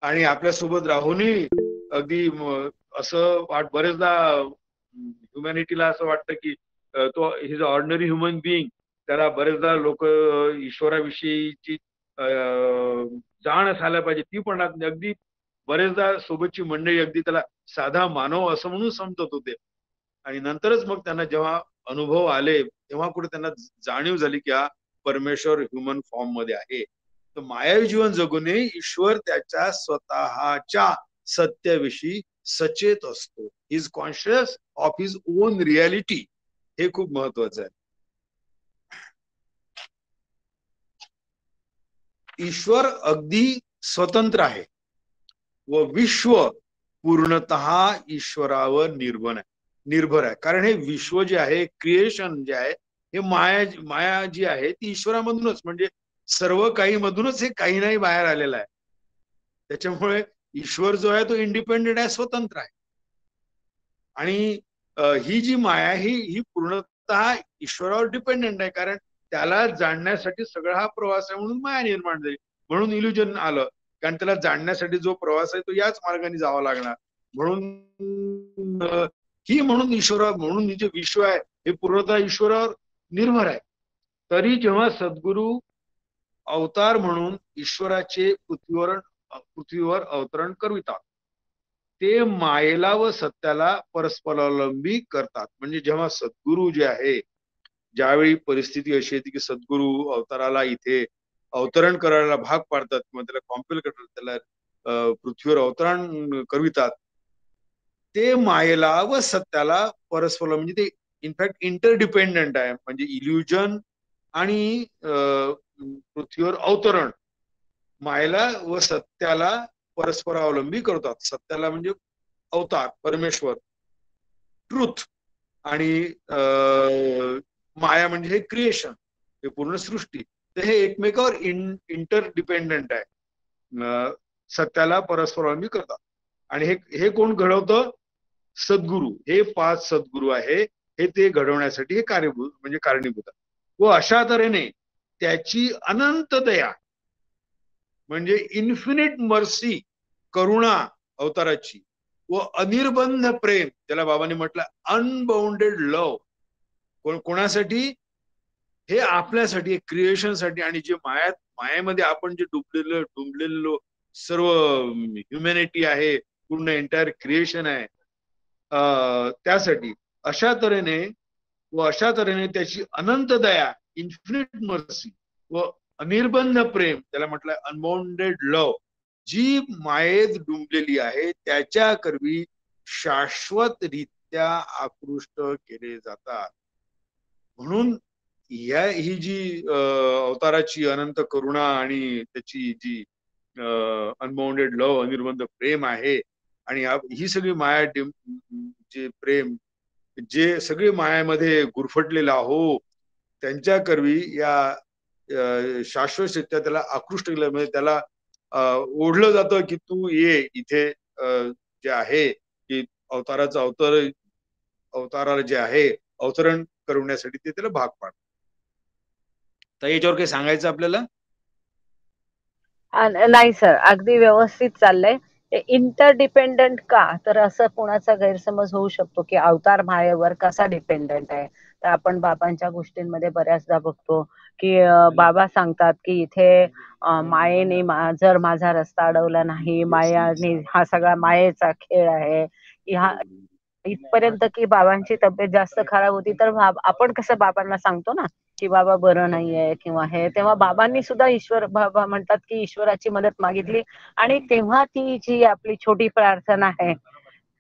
आणि आपल्यासोबत राहूनही अगदी असं बरेचदा ह्युमॅनिटीला असं वाटतं की तो हिज ऑर्डिनरी ह्युमन बिईंग, त्याला बरेचदा लोक ईश्वराविषयीची जाण असायला पाहिजे, ती पण अगदी बरेचदा सोबतची मंडळी अगदी त्याला साधा मानव असं म्हणून समजत होते. आणि नंतरच मग त्यांना जेव्हा अनुभव आले, तेव्हा कुठे त्यांना जाणीव झाली की हा परमेश्वर ह्युमन फॉर्म मध्ये आहे. तर मायावी जीवन जगूनही ईश्वर त्याच्या स्वतःच्या सत्याविषयी सचेत असतो. He is conscious of his on reality. हे खूप महत्वाचं आहे. ईश्वर अगदी स्वतंत्र आहे व विश्व पूर्णतः ईश्वरावर निर्भर आहे. कारण हे विश्व जे आहे, क्रिएशन जे आहे, हे माया जी आहे ती ईश्वरामधूनच, म्हणजे सर्व काही मधूनच हे काही नाही बाहेर आलेलं आहे. त्याच्यामुळे ईश्वर जो आहे तो इंडिपेंडेंट आहे, स्वतंत्र आहे. आणि ही जी माया ही पूर्णतः ईश्वरावर डिपेंडेंट आहे, कारण त्याला जाणण्यासाठी सगळा हा प्रवास आहे, म्हणून माया निर्माण झाली, म्हणून इल्युजन आलं. कारण त्याला जाणण्यासाठी जो प्रवास आहे तो याच मार्गाने जावा लागणार. म्हणून म्हणून जे विश्व आहे हे पूर्णतः ईश्वरावर निर्भर आहे. तरी जेव्हा सद्गुरू अवतार म्हणून ईश्वराचे पृथ्वीवर अवतरण करवितात, ते मायेला व सत्याला परस्परावलंबी करतात. म्हणजे जेव्हा सद्गुरू जे आहे, ज्यावेळी परिस्थिती अशी येते की सद्गुरू अवताराला इथे अवतरण करायला भाग पाडतात किंवा त्याला कॉम्पेल करतात, त्याला पृथ्वीवर अवतरण करवितात, ते मायेला व सत्याला परस्पर, म्हणजे ते इनफॅक्ट इंटरडिपेंडंट आहे. म्हणजे इल्युजन आणि पृथ्वीवर अवतरण मायेला व सत्याला परस्परावलंबी करतात. सत्याला म्हणजे अवतार, परमेश्वर, ट्रुथ, आणि माया म्हणजे हे क्रिएशन, हे पूर्ण सृष्टी. तर हे एकमेकावर इंटरडिपेंडंट आहे. सत्याला परस्परावलंबी करतात. आणि हे कोण घडवतं? सद्गुरू. हे 5 सद्गुरू आहे, हे ते घडवण्यासाठी हे कारणीभूत आहे. व अशा तऱ्हेने त्याची अनंत दया, म्हणजे इन्फिनिट मर्सी, करुणा अवताराची व अनिर्बंध प्रेम, ज्याला बाबांनी म्हटलं अनबाउंडेड लव्ह, कोणासाठी? हे आपल्यासाठी, क्रिएशनसाठी. आणि जे मायेमध्ये आपण जे डुबलेलो सर्व ह्युमॅनिटी आहे, पूर्ण एंटायर क्रिएशन आहे, त्यासाठी अशा तऱ्हेने त्याची अनंत दया, इन्फिनिट मर्सी व अनिर्बंध प्रेम, त्याला म्हटलंय अनबाउंडेड लव्ह, जी मायेत डुंबलेली आहे त्याच्या करवी शाश्वतरित्या आकृष्ट केले जातात. म्हणून ही जी अवताराची अनंत करुणा आणि त्याची जी अनबाउंडेड लव्ह, अनिर्बंध प्रेम आहे, आणि ही सगळी माया, जे प्रेम, जे सगळे मायामध्ये गुरफटलेलं आहो, त्यांच्या करवी या शाश्वतरित्या त्याला आकृष्ट केलं, म्हणजे त्याला ओढलं जातं की तू ये इथे, जे आहे की अवताराला जे आहे अवतरण करवण्यासाठी ते त्याला भाग पाडत. तर याच्यावर काही सांगायचं आपल्याला? नाही सर, अगदी व्यवस्थित चाललंय. इंटरडिपेंडंट का, तर असं कोणाचा गैरसमज होऊ शकतो की अवतार मायेवर कसा डिपेंडंट आहे. तर आपण बाबांच्या गोष्टींमध्ये बऱ्याचदा बघतो की बाबा सांगतात की इथे मायेने जर माझा रस्ता अडवला नाही, मायाने, हा सगळा मायेचा खेळ आहे. ह्या इथपर्यंत की बाबांची तब्येत जास्त खराब होती तर आपण कसं बाबांना सांगतो ना की बाबा बरं नाहीये किंवा हे, तेव्हा बाबांनी सुद्धा बाबा म्हणतात की ईश्वराची मदत मागितली. आणि तेव्हा ती जी आपली छोटी प्रार्थना आहे,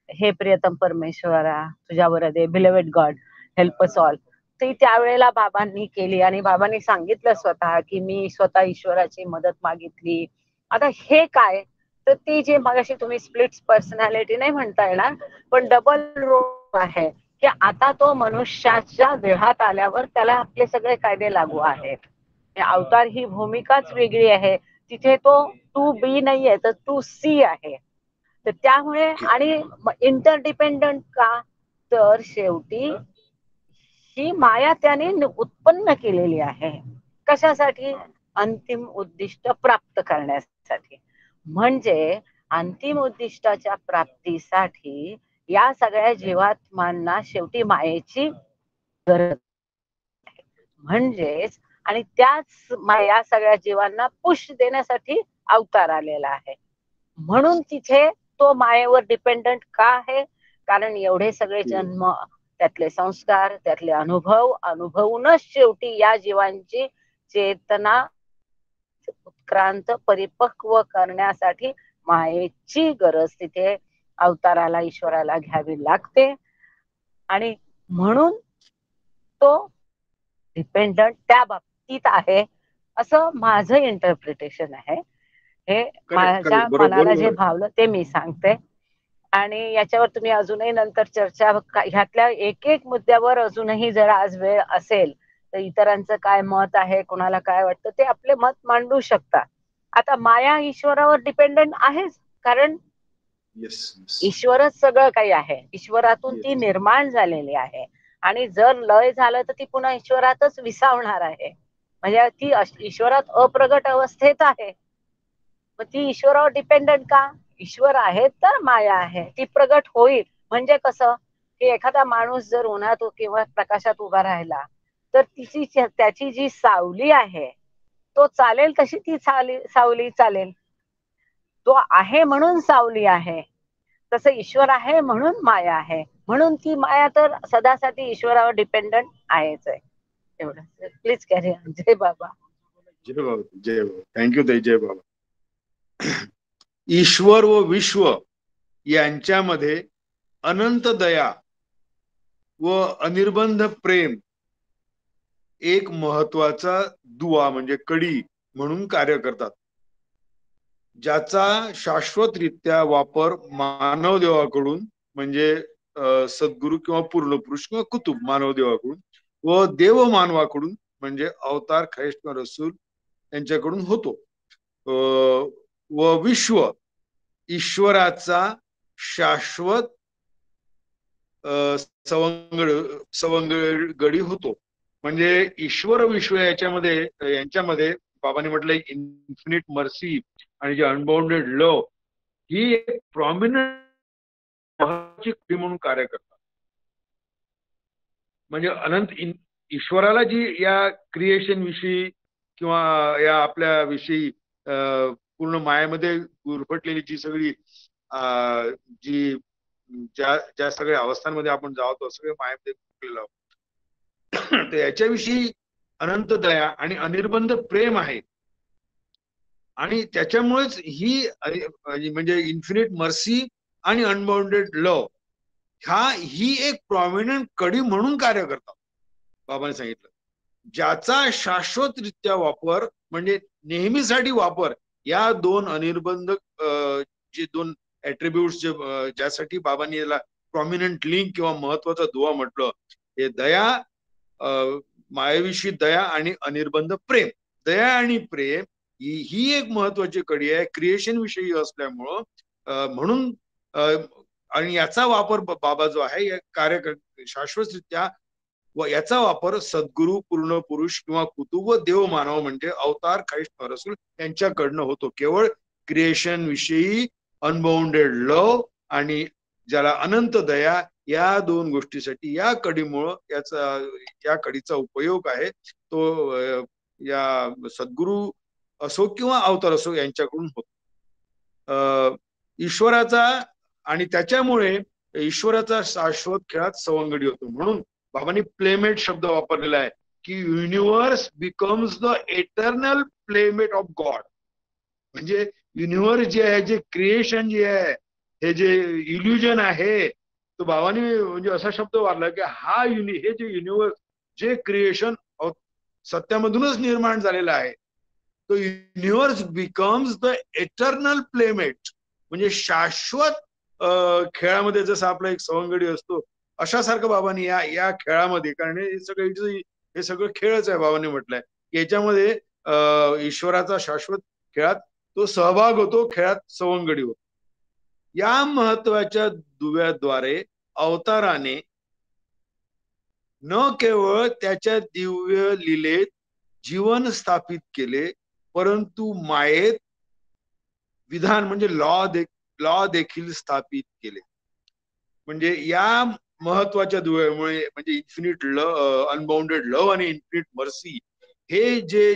हे प्रियतम परमेश्वरा तुझ्यावर दे, बिलेवेड गॉड हेल्प अस ऑल, ती त्यावेळेला बाबांनी केली. आणि बाबांनी सांगितलं स्वतः की मी स्वतः ईश्वराची मदत मागितली. आता हे काय, तर ती जे मगाशी तुम्ही स्प्लिट पर्सनॅलिटी नाही म्हणता येणार, पण डबल रोल आहे की आता तो मनुष्याच्या देहात आल्यावर त्याला आपले सगळे कायदे लागू आहेत. अवतार ही भूमिकाच वेगळी आहे, तिथे तो टू बी नाहीये तर टू सी आहे. तर त्यामुळे, आणि इंटरडिपेंडंट का, तर शेवटी ही माया त्याने उत्पन्न केलेली आहे. कशासाठी? अंतिम उद्दिष्ट प्राप्त करण्यासाठी. म्हणजे अंतिम उद्दिष्टाच्या प्राप्तीसाठी या सगळ्या जीवात्मांना शेवटी मायेची गरज आहे. म्हणजेच, आणि त्याच या सगळ्या जीवांना पुश देण्यासाठी अवतार आलेला आहे. म्हणून तिथे तो मायेवर डिपेंडंट का आहे? कारण एवढे सगळे जन्म, त्यातले संस्कार, त्यातले अनुभवूनच शेवटी या जीवांची चेतना उत्क्रांत, परिपक्व करण्यासाठी मायेची गरज तिथे अवताराला, ईश्वराला घ्यावी लागते. आणि म्हणून तो डिपेंडंट त्या बाबतीत आहे, असं माझं इंटरप्रिटेशन आहे. हे माझ्या मनाला जे भावलं ते मी सांगते. आणि याच्यावर तुम्ही अजूनही नंतर चर्चा, ह्यातल्या एक एक मुद्द्यावर अजूनही जर आज वेळ असेल तर इतरांचं काय मत आहे, कोणाला काय वाटतं, ते आपले मत मांडू शकता. आता माया ईश्वरावर डिपेंडंट आहेच, कारण ईश्वरच सगळं काही आहे. ईश्वरातून ती निर्माण झालेली आहे. आणि जर लय झालं तर ती पुन्हा ईश्वरातच विसावणार आहे. म्हणजे ती ईश्वरात अप्रगट अवस्थेत आहे. मग ती ईश्वरावर डिपेंडंट का? ईश्वर आहे तर माया आहे, ती प्रगट होईल. म्हणजे कसं की एखादा माणूस जर उन्हात किंवा प्रकाशात उभा राहिला तर त्याची जी सावली आहे, तो चालेल तशी ती सावली चालेल. तो आहे म्हणून सावली आहे, तसं ईश्वर आहे म्हणून माया आहे. म्हणून ती माया तर सदासाठी ईश्वरावर डिपेंडंट आहेच आहे. एवढं. Please carry on. जय बाबा. जय बाबा. जय बाबा. थँक्यू ताई. जय बाबा. ईश्वर व विश्व यांच्यामध्ये अनंत दया व अनिर्बंध प्रेम एक महत्वाचा दुवा म्हणजे कडी म्हणून कार्य करतात, ज्याचा शाश्वतरित्या वापर मानव देवाकडून, म्हणजे सद्गुरू किंवा पूर्ण पुरुष किंवा कुतुब मानव देवाकडून व देव मानवाकडून म्हणजे अवतार ख्रिस्त रसूल यांच्याकडून होतो. व विश्व ईश्वराचा शाश्वत सवंगडी होतो. म्हणजे ईश्वर विश्व यांच्यामध्ये बाबांनी म्हटलंय इन्फिनिट मर्सी आणि जे अनबाउंडेड लव, ही एक प्रॉमिनंट महत्वाची म्हणून कार्य करतात. म्हणजे अनंत ईश्वराला जी या क्रिएशन विषयी किंवा या आपल्या विषयी पूर्ण मायेमध्ये गुरफटलेली जी सगळी जी ज्या सगळ्या अवस्थांमध्ये आपण जातो सगळे मायेमध्ये गुरफटलेलो आहोत, तर याच्याविषयी अनंत दया आणि अनिर्बंध प्रेम आहे. आणि त्याच्यामुळेच ही म्हणजे इन्फिनिट मर्सी आणि अनबाउंडेड लव ही एक प्रॉमिनंट कडी म्हणून कार्य करतात. बाबांनी सांगितलं ज्याचा शाश्वतरित्या वापर म्हणजे नेहमीसाठी वापर या दोन अनिर्बंध जे दोन ऍट्रिब्यूट्स ज्यासाठी बाबांनी याला प्रॉमिनंट लिंक किंवा महत्वाचा दुवा म्हटलं, हे दया, मायाविषयी दया आणि अनिर्बंध प्रेम. दया आणि प्रेम ही एक महत्वाची कडी आहे क्रिएशन विषयी असल्यामुळं, म्हणून आणि याचा वापर बाबा जो आहे कार्य शाश्वतरित्या व याचा वापर सद्गुरु, पूर्ण पुरुष किंवा कुतुब व देव मानव म्हणजे अवतार ख्रिस्त रसूल यांच्याकडनं होतो. केवळ क्रिएशन विषयी अनबाउंडेड लव आणि ज्याला अनंत दया या दोन गोष्टीसाठी या कडीमुळं या कडीचा उपयोग आहे तो या सद्गुरु असो किंवा अवतार असो यांच्याकडून होतो. ईश्वराचा आणि त्याच्यामुळे ईश्वराचा शाश्वत खेळात सवंगडी होतो. म्हणून बाबांनी प्लेमेट शब्द वापरलेला आहे की universe becomes the eternal playmate of God. म्हणजे युनिव्हर्स जे आहे, जे क्रिएशन जे आहे, हे जे इल्युजन आहे, तो बाबांनी म्हणजे असा शब्द वापरला की हे जे युनिव्हर्स, जे क्रिएशन सत्यामधूनच निर्माण झालेलं आहे, तो universe becomes the eternal playmate. म्हणजे शाश्वत खेळामध्ये जसं आपला एक सवंगडी असतो अशासारखं बाबांनी या खेळामध्ये, कारण हे सगळं खेळच आहे, बाबांनी म्हटलंय याच्यामध्ये ईश्वराचा शाश्वत खेळात तो सहभाग होतो, खेळात सवंगडी होतो. या महत्वाच्या दुव्याद्वारे अवताराने न केवळ त्याच्या दिव्य लीलेत जीवन स्थापित केले, परंतु मायेत विधान म्हणजे लॉ देखील स्थापित केले. म्हणजे या महत्वाच्या दुव्यामुळे म्हणजे इन्फिनिट लव, अनबाउंडेड लव आणि इन्फिनिट मर्सी, हे जे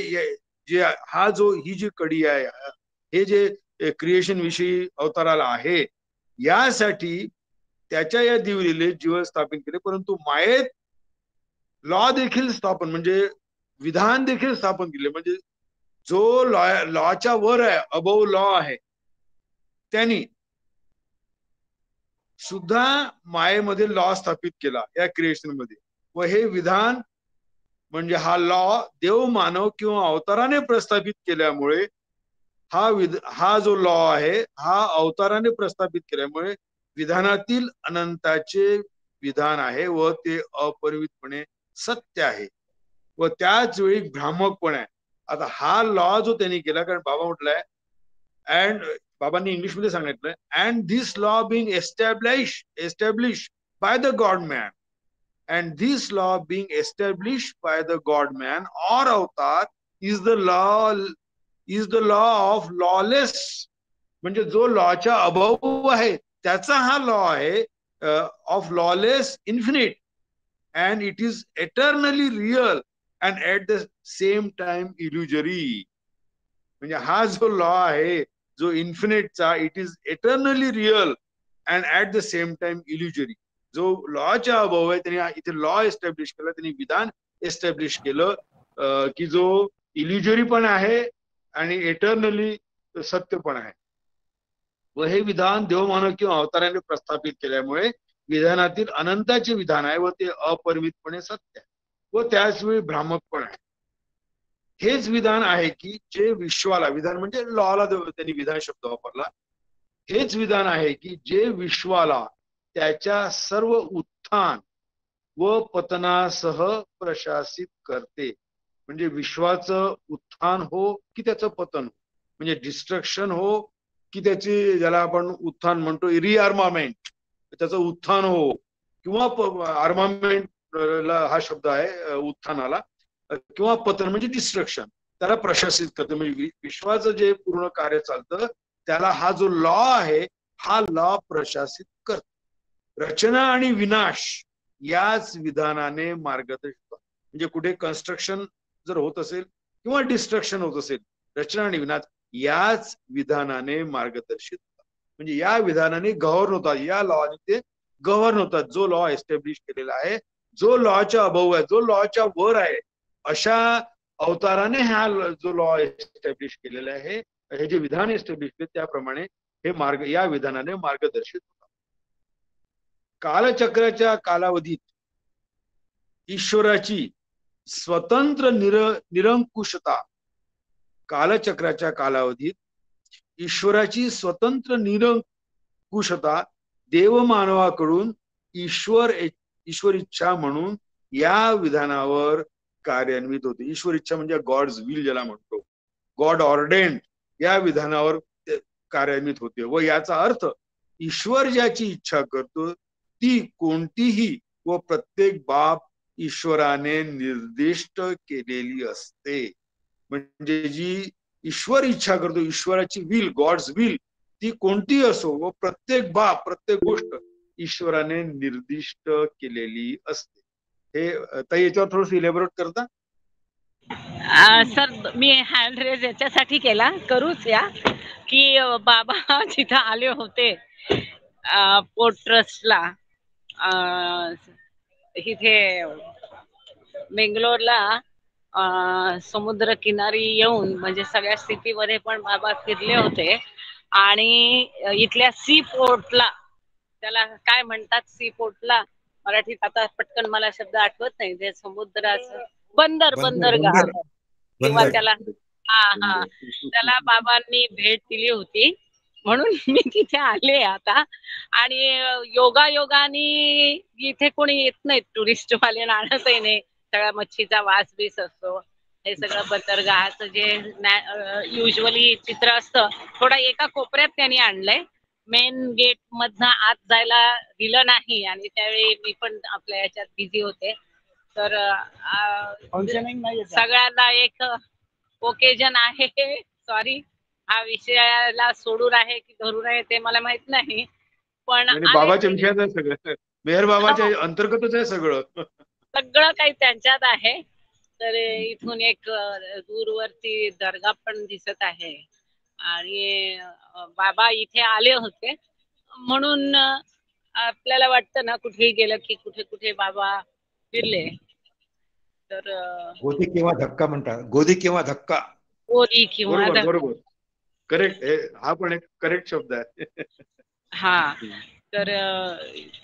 ही जी कडी आहे, हे जे क्रिएशन विषयी अवताराला आहे, यासाठी त्याच्या या दिवलीले जीवन स्थापित केले, परंतु मायेत लॉ देखील स्थापन म्हणजे विधान देखील स्थापन केले. म्हणजे जो लॉच्या वर आहे, अबोव लॉ आहे, त्यांनी सुद्धा मायेमध्ये लॉ स्थापित केला या क्रिएशन मध्ये. व हे विधान म्हणजे हा लॉ देव, मानव किंवा अवताराने प्रस्थापित केल्यामुळे हा जो लॉ आहे हा अवताराने प्रस्थापित केल्यामुळे विधानातील अनंताचे विधान आहे व ते अपरिमितपणे सत्य आहे व त्याच वेळी भ्रामक पण आहे. आता हा लॉ जो त्यांनी केला, कारण बाबा म्हटलंय अँड बाबांनी इंग्लिश मध्ये सांगितलंय, and this law being establish by the god man, and this law being establish by the god man or अवतार is the law of lawless. म्हणजे जो लॉच्या अभाव आहे त्याचा हा लॉ आहे of lawless infinite, and it is eternally real and at the same time illusory. म्हणजे हा जो लॉ आहे जो इन्फिनिटचा, it is eternally real and at the same time illusory. जो लॉच्या अभाव आहे त्यांनी इथे लॉ एस्टॅब्लिश केला, त्यांनी विधान एस्टॅब्लिश केलं की जो इल्युजरी पण आहे आणि एटर्नली सत्य पण आहे. व हे विधान देवमानव किंवा अवताराने प्रस्थापित केल्यामुळे विधानातील अनंताचे विधान आहे व ते अपरिमितपणे सत्य आहे व त्याच वेळी भ्रामक पण आहे. हेच विधान आहे की जे विश्वाला, विधान म्हणजे लॉला त्यांनी विधान शब्द वापरला, हेच विधान आहे की जे विश्वाला त्याच्या सर्व उत्थान व पतनासह प्रशासित करते. म्हणजे विश्वाचं उत्थान हो की त्याचं पतन हो, म्हणजे डिस्ट्रक्शन हो की त्याची, ज्याला आपण उत्थान म्हणतो रिआर्मामेंट, त्याचं उत्थान हो, किंवा आर्मामेंट हा शब्द आहे उत्थानाला, किंवा पतन म्हणजे डिस्ट्रक्शन, त्याला प्रशासित करते. म्हणजे विश्वाचं जे पूर्ण कार्य चालतं त्याला हा जो लॉ आहे हा लॉ प्रशासित करतो. रचना आणि विनाश याच विधानाने मार्गदर्शित, म्हणजे कुठे कन्स्ट्रक्शन जर होत असेल किंवा डिस्ट्रक्शन होत असेल, रचना आणि विनाश याच विधानाने मार्गदर्शित होतात. म्हणजे या विधानाने गव्हर्न होतात, या लॉने ते गव्हर्न होतात. जो लॉ एस्टॅब्लिश केलेला आहे, जो लॉच्या अबव आहे, जो लॉच्या वर आहे, अशा अवताराने हा जो लॉ एस्टॅब्लिश केलेला आहे, हे जे विधान एस्टॅब्लिश केले त्याप्रमाणे हे मार्ग या विधानाने मार्गदर्शित होतात. कालचक्राच्या कालावधीत ईश्वराची स्वतंत्र निरंकुशता, कालचक्राच्या कालावधीत ईश्वराची स्वतंत्र निरंकुशता देवमानवाकडून ईश्वर इच्छा म्हणून या विधानावर कार्यान्वित होते. ईश्वर इच्छा म्हणजे गॉड्स विल ज्याला म्हणतो, गॉड ऑर्डेंड, या विधानावर कार्यान्वित होते. व याचा अर्थ ईश्वर ज्याची इच्छा करतो ती कोणतीही व प्रत्येक बाब ईश्वराने निर्दिष्ट केलेली असते. म्हणजे जी ईश्वर इच्छा करतो, ईश्वराची विल, गॉड्स विल, ती कोणती असो व प्रत्येक बाब, प्रत्येक गोष्ट ईश्वराने निर्दिष्ट केलेली असते. हे ताई याच्यावर थोडस इलॅबोरेट करता? सर मी हँड रेज याच्यासाठी केला, करूच या, की बाबा जिथं आले होते पोर्ट ट्रस्टला, इथे बेंगलोरला, समुद्र किनारी येऊन म्हणजे सगळ्या स्थितीमध्ये पण बाबा फिरले होते. आणि इथल्या सी पोर्टला, त्याला काय म्हणतात सी पोर्टला मराठीत, आता पटकन मला शब्द आठवत नाही, ते समुद्राचं बंदरगाह किंवा त्याला त्याला बाबांनी भेट दिली होती. म्हणून मी तिथे आले आता. आणि योगायोगाने इथे कोणी येत नाहीत, टुरिस्ट वाले आणतही नाही, सगळ्या मच्छीचा वास बीस असतो. हे सगळं बंदरगाहाचं जे युजली चित्र असतं, थोडा एका कोपऱ्यात त्यांनी आणलंय. मेन गेट मधनं आत जायला दिलं नाही, आणि त्यावेळी मी पण आपल्या याच्यात बिझी होते. तर सगळ्यांना एक ओकेजन आहे, सॉरी, हा विषयाला सोडून आहे की धरून आहे ते मला माहित नाही, पण बाबाच्या विषयात आहे सगळं, मेहर बाबाच्या अंतर्गतच आहे सगळं, सगळं काही त्यांच्यात आहे. तर इथून एक दूरवरती दर्गा पण दिसत आहे. आणि बाबा इथे आले होते म्हणून आपल्याला वाटतं ना, कुठेही गेलं की कुठे कुठे बाबा फिरले. तर गोदी किंवा धक्का म्हणतात, गोदी किंवा धक्का, गोदी किंवा धक्का, बरोबर, करेक्ट, हा पण एक करेक्ट शब्द आहे. हा, तर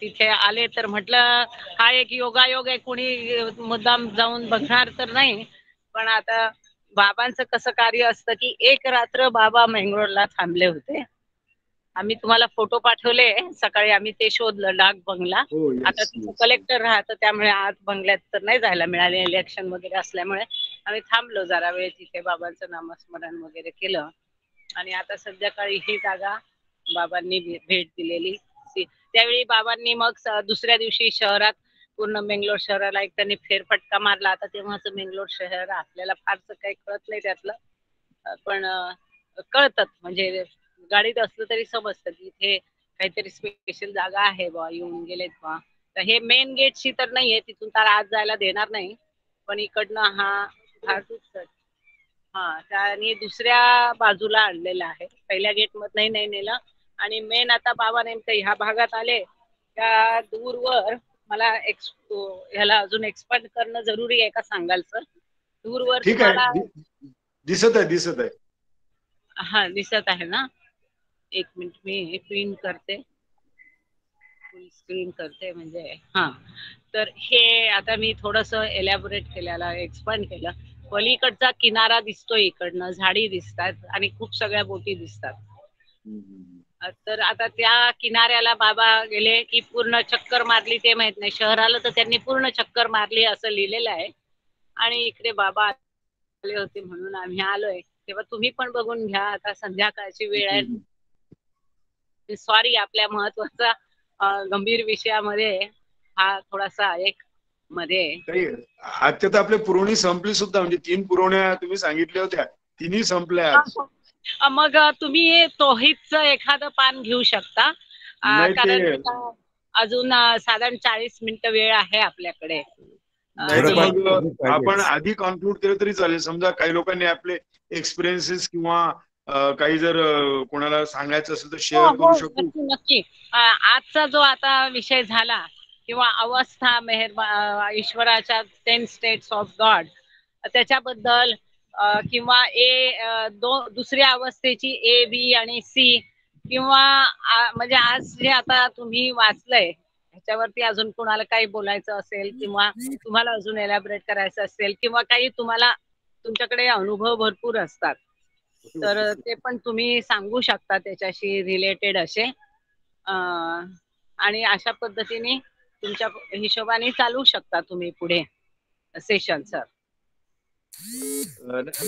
तिथे आले तर म्हटलं हा एक योगायोग आहे, कोणी मुद्दाम जाऊन बघणार तर नाही. पण आता बाबांचं कसं कार्य असतं की एक रात्र बाबा मंगळूरला थांबले होते. आम्ही तुम्हाला फोटो पाठवले सकाळी, आम्ही ते शोधलं, डाक बंगला. आता तिथे कलेक्टर राहतं, त्यामुळे आज बंगल्यात तर नाही जायला मिळाले, इलेक्शन वगैरे असल्यामुळे आम्ही थांबलो जरा वेळ तिथे, बाबांचं नामस्मरण वगैरे केलं. आणि आता संध्याकाळी ही जागा बाबांनी भेट दिलेली. त्यावेळी बाबांनी मग दुसऱ्या दिवशी शहरात, पूर्ण बेंगलोर शहराला एक त्यांनी फेरफटका मारला. आता तेव्हाच बेंगलोर शहर आपल्याला फारसं काही कळत नाही त्यातलं, पण कळतात, म्हणजे गाडीत असलं तरी समजतं की इथे काहीतरी स्पेशल जागा आहे बा, येऊन गेलेत बा. तर हे मेन गेटशी तर नाहीये, तिथून तर आज जायला देणार नाही, पण इकडनं हा त्याने दुसऱ्या बाजूला आणलेला आहे, पहिल्या गेट मधनही नाही नेलं. आणि मेन आता बाबा नेमकं ह्या भागात आले, त्या दूरवर मला ह्याला अजून एक्सपांड करणं जरुरी आहे का सांगाल सर? दूरवर ठीक आहे, दिसत आहे. हा, दिसत आहे ना. एक मिनिट, मी प्रिंट करते, फुल स्क्रीन करते, म्हणजे हा. तर हे आता मी थोडस एलॅबोरेट केलेलं, एक्सपांड केलं. पलीकडचा किनारा दिसतोय, इकडनं झाडी दिसतात आणि खूप सगळ्या बोटी दिसतात. तर आता त्या किनाऱ्याला बाबा गेले की पूर्ण चक्कर मारली, ते माहित नाही, शहराला तर त्यांनी पूर्ण चक्कर मारली असं लिहिलेलं आहे. आणि इकडे बाबा आले होते म्हणून आम्ही आलोय, तेव्हा तुम्ही पण बघून घ्या. आता संध्याकाळची वेळ आहे, सॉरी, आपल्या महत्वाचा गंभीर विषयामध्ये हा थोडासा एक मध्ये. आजच्या तर आपल्या पुरवणी संपली सुद्धा, म्हणजे 3 पुरवण्या तुम्ही सांगितल्या होत्या, 3ही संपल्या आज. मग तुम्ही तोहीचं एखादं पान घेऊ शकता. नाही कारण ते आता अजून साधारण 40 मिनिटं वेळ आहे आपल्याकडे. नाही तर आणि मग आपण पाहिजेच. आधी कॉन्क्लूड केलं तरी चालेल. समजा काही लोकांनी आपले एक्सपिरियन्सेस किंवा काही जर कोणाला सांगायचं असेल तर हो शेअर करू हो, शकू. नक्की नक्की. आजचा जो आता विषय झाला किंवा अवस्था ईश्वराच्या 10 स्टेट्स ऑफ गॉड त्याच्याबद्दल किंवा दुसऱ्या अवस्थेची ए बी आणि सी किंवा म्हणजे आज जे आता तुम्ही वाचलंय ह्याच्यावरती अजून कोणाला काही बोलायचं असेल किंवा तुम्हाला अजून एलॅबरेट करायचं असेल किंवा काही तुम्हाला तुमच्याकडे अनुभव भरपूर असतात तर ते पण तुम्ही सांगू शकता त्याच्याशी रिलेटेड असे. आणि अशा पद्धतीने तुमच्या हिशोबाने चालू शकता तुम्ही पुढे सेशन सर.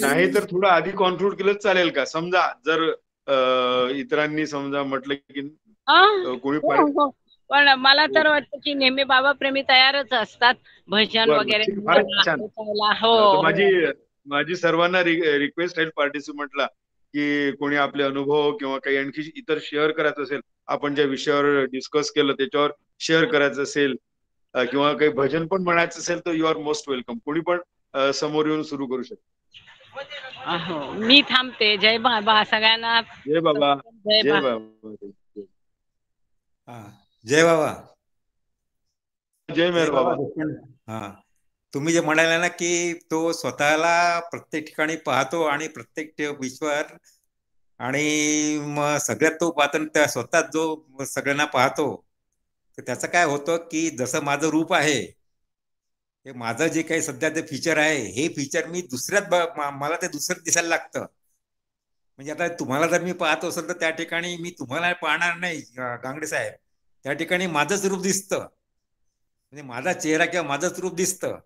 नाही तर थोडं आधी कॉन्क्लूड केलं चालेल का? समजा जर इतरांनी समजा म्हटलं की कोणी पण मला तर वाटतं की नेहमी बाबा प्रेमी तयारच असतात भजन बरोबर, वगैरे ठीक, फारच छान. तर हो माझी सर्वांना रिक्वेस्ट आहे पार्टिसिपंटला की कोणी आपले अनुभव किंवा काही आणखी इतर शेअर करायचं असेल, आपण ज्या विषयावर डिस्कस केलं त्याच्यावर शेअर करायचं असेल किंवा काही भजन पण म्हणायचं असेल तर यू आर मोस्ट वेलकम. कोणी पण समोर येऊन सुरू करू शकतो. हो. मी थांबते. जय बाबा सगळ्यांना. जय बाबा. जय जय बाबा. बाबा. जय बाबा. जय मेहर बाबा. हा, तुम्ही जे म्हणाले ना की तो स्वतःला प्रत्येक ठिकाणी पाहतो आणि प्रत्येक विश्वात आणि मग सगळ्यात तो पाहतो त्या स्वतः जो सगळ्यांना पाहतो तर त्याचं काय होतं की जसं माझं रूप आहे हे माझं जे काही सध्या ते फीचर आहे हे फीचर मी दुसऱ्यात मला ते दुसरं दिसायला लागतं. म्हणजे आता तुम्हाला जर मी पाहतो असेल तर त्या ठिकाणी मी तुम्हाला पाहणार नाही गांगडे साहेब, त्या ठिकाणी माझंच रूप दिसतं म्हणजे माझा चेहरा किंवा माझंच रूप दिसतं.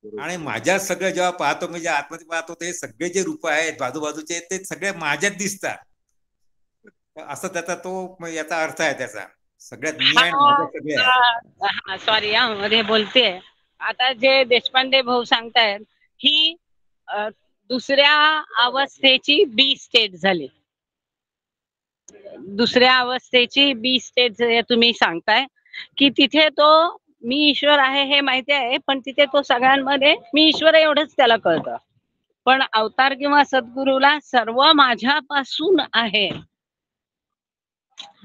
आणि माझ्या सगळं जेव्हा पाहतो मी जे आतमध्ये पाहतो ते सगळे जे रूप आहेत बाजूबाजूचे ते सगळे माझ्यात दिसतात. असं त्याचा तो याचा अर्थ आहे त्याचा सगळ्यात मी आणि माझ्या सगळे आहे. सॉरी मध्ये बोलते. आता जे देशपांडे भाऊ सांगतायत ही दुसऱ्या अवस्थेची बी स्टेट झाली. दुसऱ्या अवस्थेची बी स्टेट तुम्ही सांगताय की तिथे तो मी ईश्वर आहे हे माहिती आहे पण तिथे तो सगळ्यांमध्ये मी ईश्वर एवढंच त्याला कळतं. पण अवतार किंवा सद्गुरूला सर्व माझ्यापासून आहे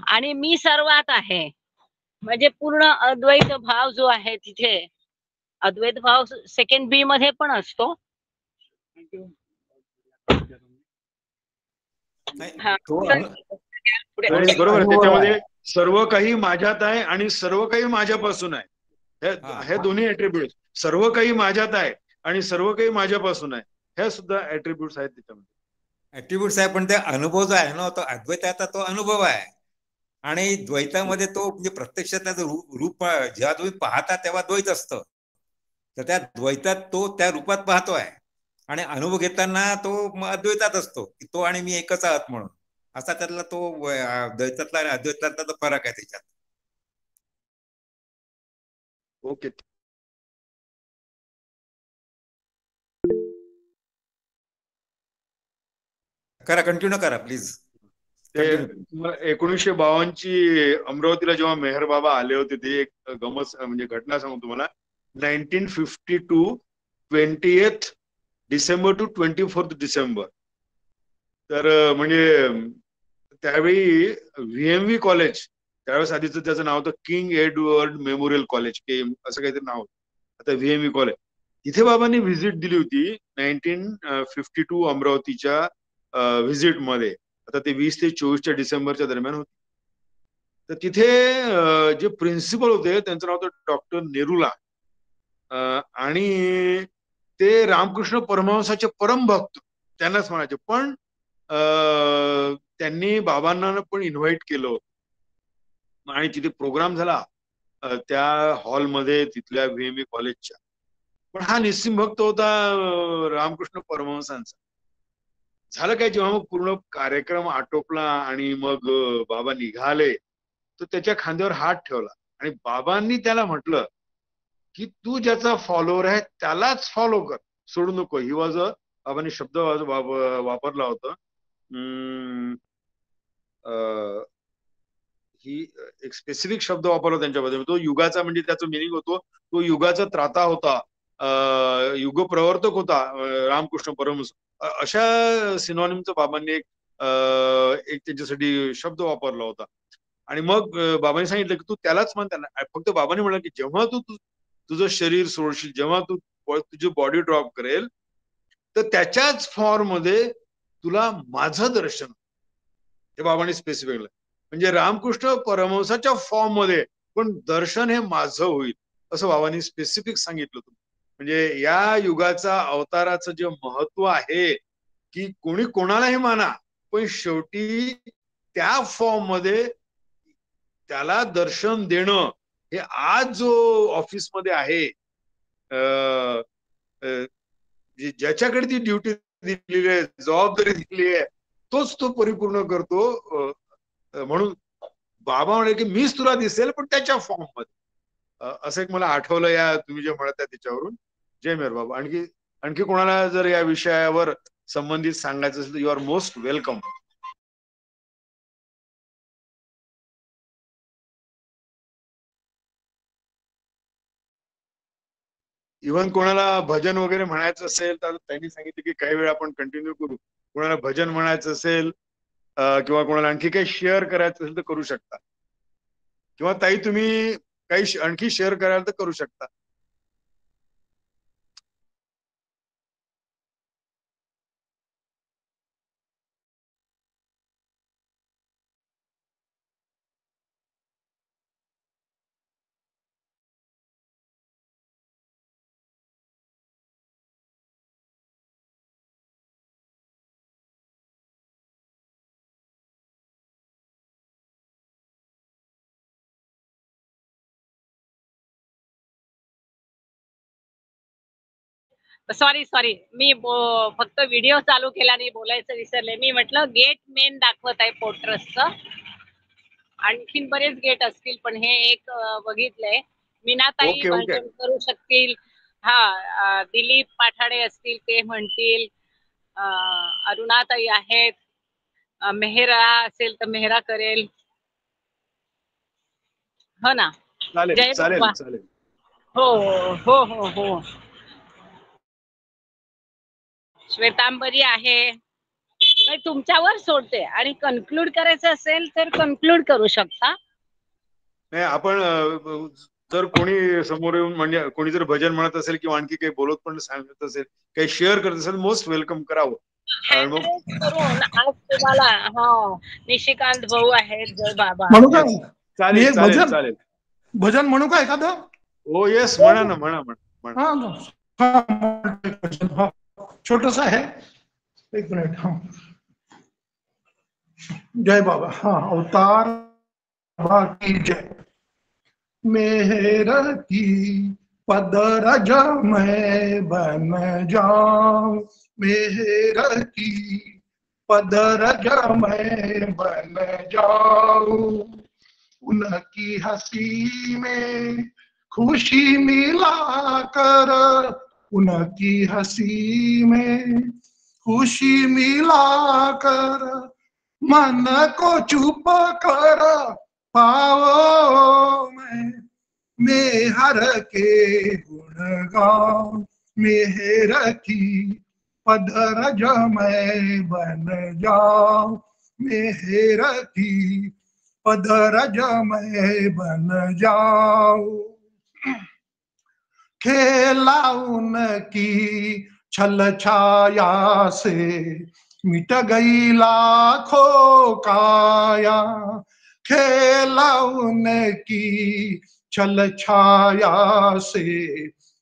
आणि मी सर्वात आहे म्हणजे पूर्ण अद्वैत भाव जो आहे तिथे अद्वैत भाव सेकंड बी मध्ये पण असतो. बरोबर. त्याच्यामध्ये सर्व काही माझ्यात आहे आणि सर्व काही माझ्यापासून आहे. हे दोन्ही ऍट्रिब्यूट सर्व काही माझ्यात आहे आणि सर्व काही माझ्यापासून आहे हे सुद्धा ऍट्रिब्यूट्स आहेत त्याच्यामध्ये. ऍट्रिब्यूट्स आहे पण ते अनुभव जो आहे ना तो अद्वैताचा तो अनुभव आहे आणि द्वैतामध्ये तो म्हणजे प्रत्यक्षात त्याचं रूप जेव्हा तुम्ही पाहता तेव्हा द्वैत असतं तर त्या द्वैतात तो त्या रूपात पाहतोय आणि अनुभव घेताना तो अद्वैतात असतो की तो आणि मी एकच आहात म्हणून असा त्यातला तो द्वैतातला आणि अद्वैतातला तो फरक आहे त्याच्यात. ओके. करा कंटिन्यू करा प्लीज. ते 1952 ची अमरावतीला जेव्हा मेहर बाबा आले होते ते एक गमत म्हणजे घटना सांगू तुम्हाला. 1952 20th December to 24th December. तर म्हणजे त्यावेळी व्हीएमव्ही कॉलेज त्यावेळेस आधीचं त्याचं नाव होतं किंग एडवर्ड मेमोरियल कॉलेज के असं काहीतरी नाव होतं. आता व्हीएमव्ही कॉलेज तिथे बाबांनी व्हिजिट दिली होती 1952 अमरावतीच्या व्हिजिट मध्ये. आता ते 20 ते 24 डिसेंबरच्या दरम्यान होते. तर तिथे जे प्रिन्सिपल होते त्यांचं नाव होतं डॉक्टर नेरुला आणि ते रामकृष्ण परमहंसाचे परम भक्त त्यांनाच म्हणायचे. पण त्यांनी बाबांना पण इन्व्हाइट केलं होतं आणि तिथे प्रोग्राम झाला त्या हॉलमध्ये तिथल्या व्हीएमव्ही कॉलेजच्या. पण हा निस्सिम भक्त होता रामकृष्ण परमहंसांचा. झालं काय जेव्हा मग पूर्ण कार्यक्रम आटोपला आणि मग बाबा निघाले तर त्याच्या खांद्यावर हात ठेवला आणि बाबांनी त्याला म्हटलं की तू ज्याचा फॉलोअर आहे त्यालाच फॉलो कर, सोडू नको. ही वॉज बाबांनी शब्द वापरला होता ही एक स्पेसिफिक शब्द वापरला त्यांच्याबद्दल. तो युगाचा म्हणजे त्याचा मिनिंग होतो तो युगाचा त्राता होता, युग प्रवर्तक होता रामकृष्ण परमहंस. अशा सिनॉनिमचा बाबांनी एक त्यांच्यासाठी शब्द वापरला होता. आणि मग बाबांनी सांगितलं की तू त्यालाच म्हण. त्यांना फक्त बाबांनी म्हणलं की जेव्हा तू तुझं शरीर सोडशील, जेव्हा तू तुझी बॉडी ड्रॉप करेल, तर त्याच्याच फॉर्म मध्ये तुला माझं दर्शन. हे बाबांनी स्पेसिफिक. म्हणजे रामकृष्ण परमहंसाच्या फॉर्म मध्ये पण दर्शन हे माझं होईल असं बाबांनी स्पेसिफिक सांगितलं. म्हणजे या युगाचा अवताराचं जे महत्व आहे की कोणी कोणालाही माना, पण शेवटी त्या फॉर्म मध्ये त्याला दर्शन देणं हे आज जो ऑफिसमध्ये आहे, ज्याच्याकडे ती ड्युटी दिलेली आहे, जबाबदारी दिलेली आहे, तोच तो परिपूर्ण करतो. म्हणून बाबा म्हणाले की मीच तुला दिसेल पण त्याच्या फॉर्म मध्ये. असं एक मला आठवलं या तुम्ही जे म्हणत आहे त्याच्यावरून. जय मेहर बाबा. आणखी कोणाला जर या विषयावर संबंधित सांगायचं असेल तर you are most welcome. Even कोणाला भजन वगैरे म्हणायचं असेल तर त्यांनी सांगितलं की काही वेळ आपण कंटिन्यू करू. कोणाला भजन म्हणायचं असेल किंवा कोणाला आणखी काही शेअर करायचं असेल तर करू शकता. किंवा ताई तुम्ही काही आणखी शेअर कराल तर करू शकता. सॉरी मी फक्त व्हिडिओ चालू केला नाही, बोलायचं विसरले. मी म्हटलं गेट मेन दाखवत आहे पोर्ट्रसचं. आणखीन बरेच गेट असतील पण हे एक बघितलंय. मीनाताई भाषण करू शकतील. हा, दिलीप पाठाडे असतील ते म्हणतील. अरुणाताई आहेत. मेहरा असेल तर मेहरा करेल. हो ना. चालेल चालेल चालेल. हो हो हो हो. श्वेतांबरी आहे. तुमच्यावर सोडते. आणि कन्क्लूड करायचं असेल तर कन्क्लूड करू शकता. नाही, आपण जर कोणी समोर येऊन म्हणजे कोणी जर भजन म्हणत असेल किंवा आणखी काही बोलत पण सांगत असेल, काही शेअर करत असेल, मोस्ट वेलकम करावं. करून आज तुम्हाला निशिकांत भाऊ आहेत. जय बाबा. चालेल चालेल चालेल. भजन म्हणू का एखादं? हो येस, म्हणा ना, म्हणा म्हणा. छोटस आहे, एक मिनिट. हा, जय बाबा. हा, अवतार की जय. मेहर की पदरज मैं बन जाऊं, मेहर की पदरज मैं बन जाऊं, उनकी हंसी में खुशी मिला कर, उनकी हंसी में खुशी मिला कर, मन को चुप कर पाओ मैं हर के गुण गाऊं, मेहर की पदरज मैं बन जाऊं, मेहर की पदरज मैं बन जाऊं. खेला उनकी छल छाया से मिट गई लाखों काया, खेला उनकी छल छाया से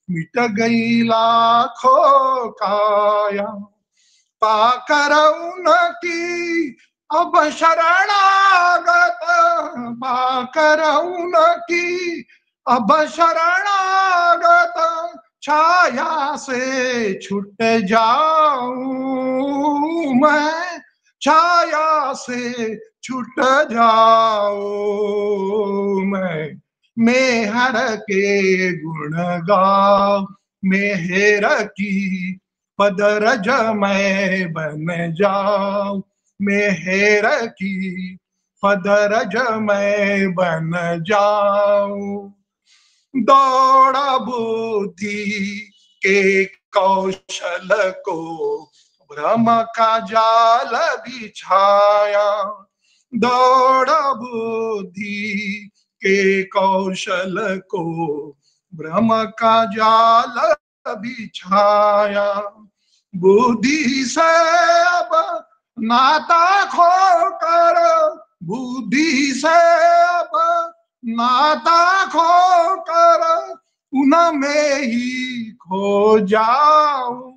मिट गई लाखों काया, पाकर उनकी अब शरणागत, पाकर उनकी अब शरणागत, छाया से छूट जाऊं मैं, छाया से छूट जाऊं मैं, मेहर के गुण गाऊं, मेहर की पदरज मैं बन जाऊं, मेहर की पदरज मैं बन जाऊं। दौड़ा बुद्धि के कौशल को भ्रम का जाल बिछाया। दौड़ा बुद्धि के कौशल को भ्रम का जाल बिछाया। बुद्धि से अब नाता खोकर, बुद्धि से अब नाता खोकर उनमें ही खो जाऊं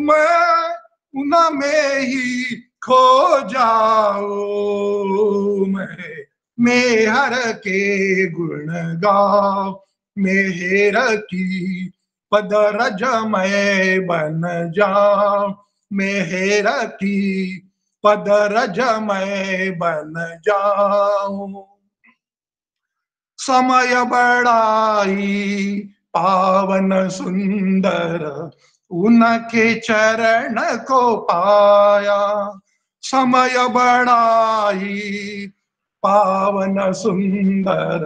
मैं, उनमें ही खो जाऊं मैं। मेहर के गुण गाओ, मेहर की पदरज मैं बन जाऊं। मेहर की पदरज मैं बन जाऊं। समय बड़ाई पावन सुंदर उनके चरण को पाया। समय बड़ाई पावन सुंदर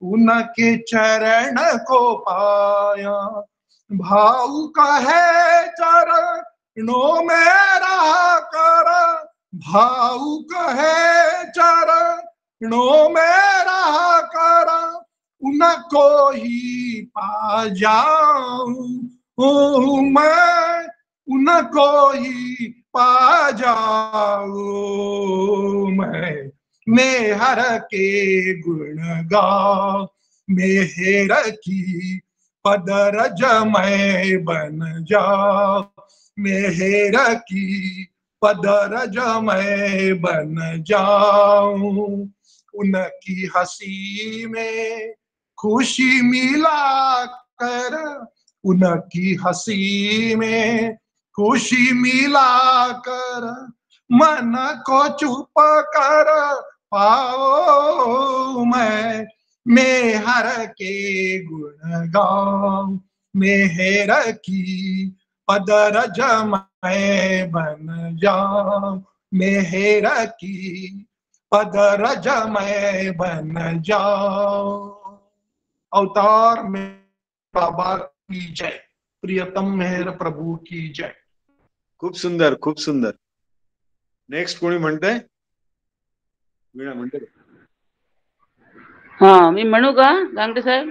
उनके चरण को पाया। भावुक है चरणों में रहा कर, भावुक है चरणों में रहा कर उनको ही पा जाऊं मैं, उनको ही पा जाऊं मैं। मेहर के गुण गाओ, मेहर की पदरज मैं बन जाऊं। मेहर की पदरज मैं बन जाऊं। उनकी हंसी में खुशी मिला कर, उनकी हंसी में खुशी मिला कर मन को चुप कर पाओ मैं। मेहर के गुण गाऊं, मेहर की पदरज मैं बन जाऊं। मेहर की पदरज मैं बन जाऊं। अवतार में बाबा की जय, प्रियतम मेहर प्रभू की जय। खूप सुंदर, खूप सुंदर. नेक्स्ट कोणी म्हणतंय? वीणा म्हणते का? हा, मी म्हणू का गांगटे साहेब?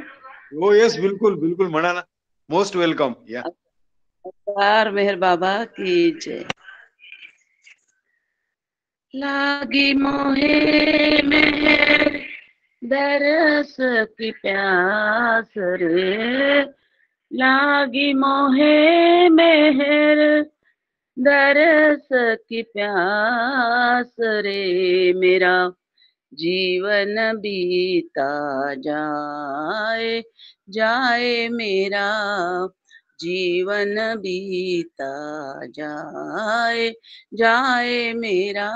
हो, येस, बिलकुल बिलकुल म्हणा ना. Most welcome. या अवतार मेहर बाबा की जय. लागी मोहे मेहर दरस की प्यास रे, लागी मोहे मेहर दरस की प्यास रे, मेरा जीवन बीता जाए जाए, मेरा जीवन बीता जाए जाए, मेरा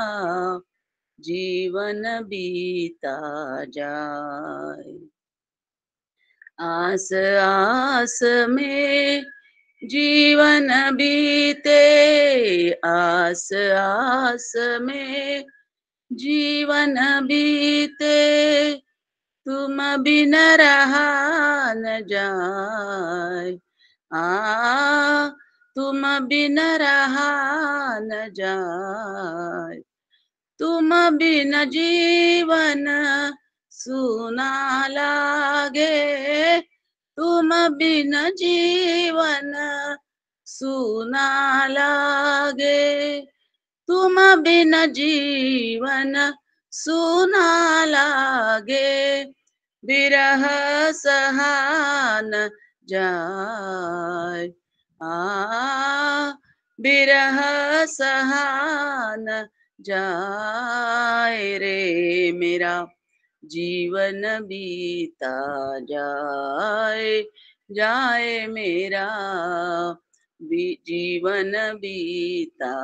जीवन बीता जाए। आस आस में जीवन बीते, आस आस में जीवन बीते, तुम बिन रहा न जाए। तुम बिन रहा न जाए, तुम बिन जीवन सुना लागे, तुम बिन जीवन सुना लागे, तुम बिन जीवन सुना लागे, बिरह सहा न जाए। बिरह सहा न जाए रे, मेरा जीवन बीता जाए जाए, मेरा जीवन बीता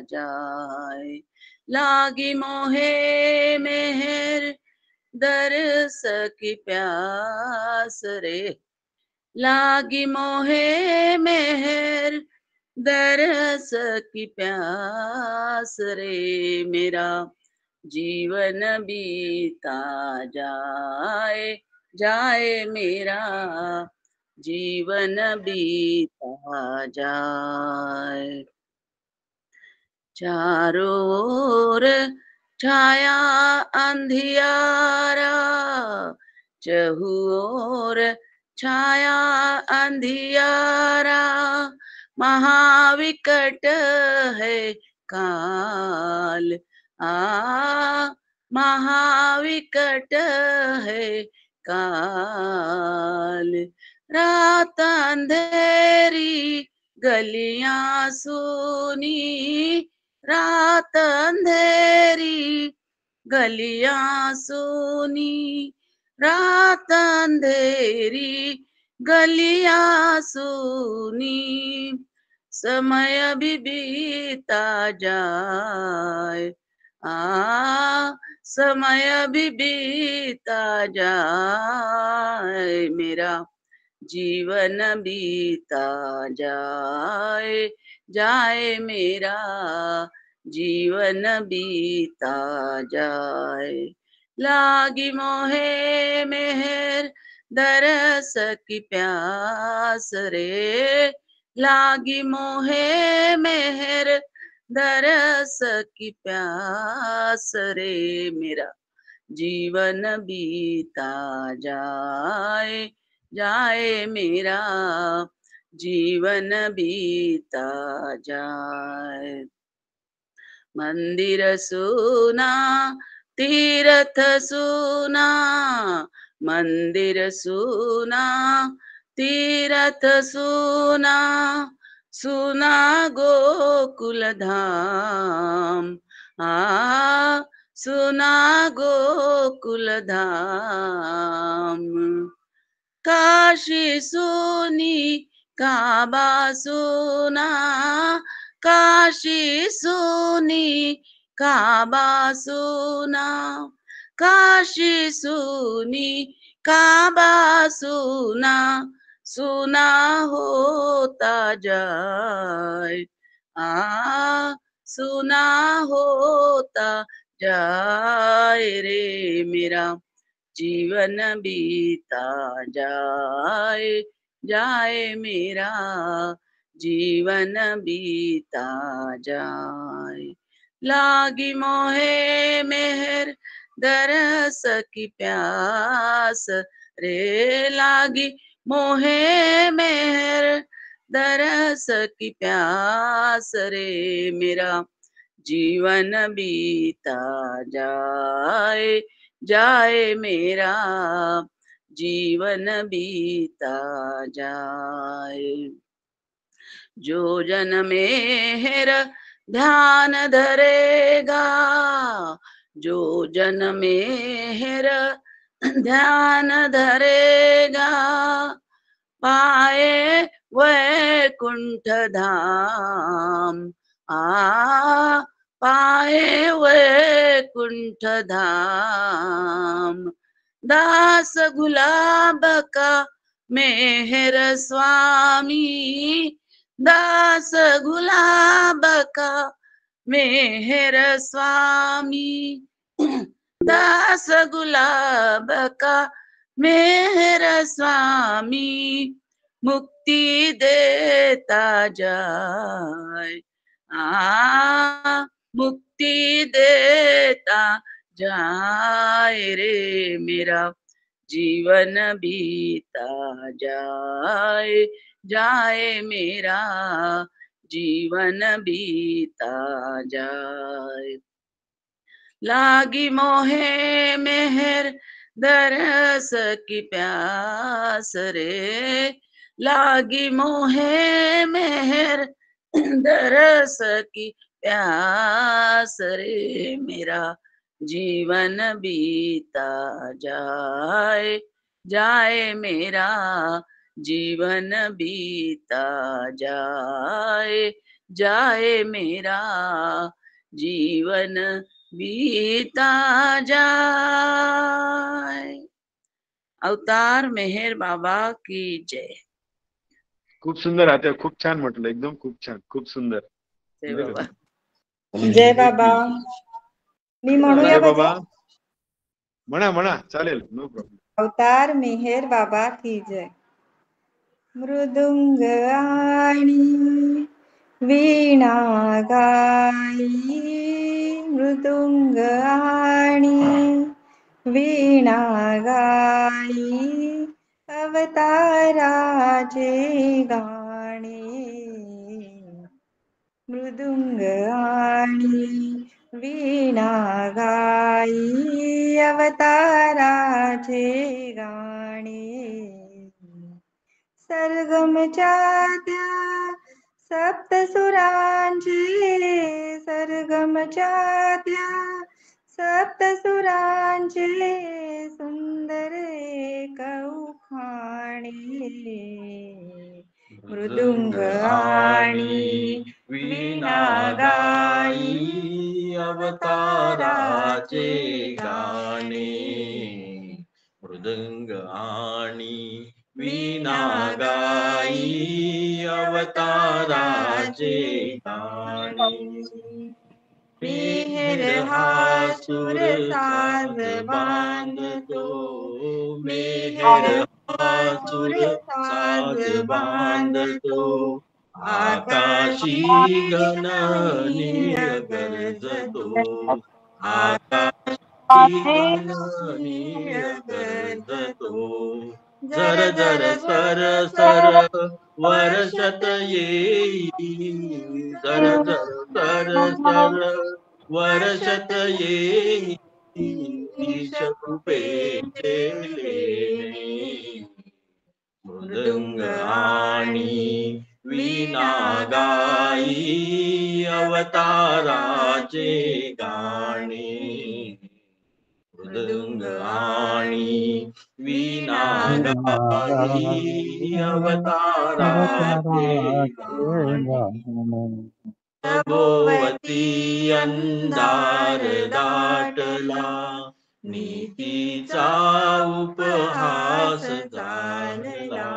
जाए। लागी मोहे मेहर दरस की प्यास रे, लागी मोहे मेहर दरस की प्यास रे मेरा जीवन बीता जाए जाए मेरा जीवन बीता जाए। चारों ओर छाया अंधियारा, चहुओर छाया अंधियारा, महाविकट है काल। महाविकट है काल। रात अंधेरी गलियां सुनी, रात अंधेरी गलियां सुनी, रात अंधेरी गलियां सुनी, समय भी बीता जाए। समय भी बीता जाए मेरा जीवन बीता जाए जाए मेरा जीवन बीता जाए। लागी मोहे मेहर दरस की प्यास रे, लागी मोहे मेहर दरस की प्यास रे मेरा जीवन बीता जाए जाए मेरा जीवन बीता जाए। मंदिर सुना तीर्थ सुना, मंदिर सुना तीर्थ सुना, सुना गोकुल धाम। सुना गोकुल धाम। काशी सुनी काबा सुना, काशी सुनी काबा सुना, काशी सुनी काबा सुना, सुना होता जाए। सुना होता जाए रे मेरा जीवन बीता जाए जाए मेरा जीवन बीता जाए। लागी मोहे मेहर दरस की प्यास रे, लागी मोहे मेहर दरस की प्यास रे मेरा जीवन बीता जाए जाए मेरा जीवन बीता जाए। जो जन मेहर ध्यान धरेगा, जो जन मेहर ध्यान धरेगा, पाए वैकुंठ धाम। पाए वैकुंठ धाम। दास गुलाब का मेहर स्वामी, दास गुलाब का मेहर स्वामी, दास गुलाब का मेहर स्वामी, मुक्ति देता जाए। मुक्ति देता जाए रे मेरा जीवन बीता जाए जाए मेरा जीवन बीता जाए। लागी मोहे मेहर दरस की प्यास रे, लागी मोहे मेहर दरस की प्यास रे मेरा जीवन बीता जाए जाए मेरा जीवन बीता जाए जाए मेरा जीवन बीता जाए। अवतार मेहर बाबा की जय। खूप सुंदर आत्या, खूप छान म्हटलं, एकदम खूप छान, खूप सुंदर. जय बाबा. जय बाबा. मी म्हणूया जय बाबा. भजन? म्हणा चालेल, नो प्रॉब्लेम. अवतार मेहेर बाबा की जय. मृदुंग आणि वीणा गाई, मृदुंग आणि वीणा गाई, अवताराचे गाणे. मृदुंग आणि वीणा गाई, अवताराचे गाणे. सरगमच्या त्या सप्तसुरांचे, सरगमच्या त्या सप्तसुरांचे सुंदर एक उखाणे. मृदुंग आणि वीणा गाई, अवताराचे गाणे. मृदंग आणि वीणा गाई, अवताराचे गाणे. मेहेर हा सुर साज बांधतो, मेहेर हा सुर साज बांधतो. आकाशी घन नीळ गरजतो, आकाशी घन नीळ गरजतो. झर झर सर सर वर्षत येई, झर झर सर सर वर्षत येई, ईश कृपेचे लेणे. मृदंग आणि वीणा गाई, अवताराचे गाणे. मृदंग आणि वीणा गाई, अवताराचे गाणे. सभोवती अंधार दाटला, नीतीचा उपहास झाला.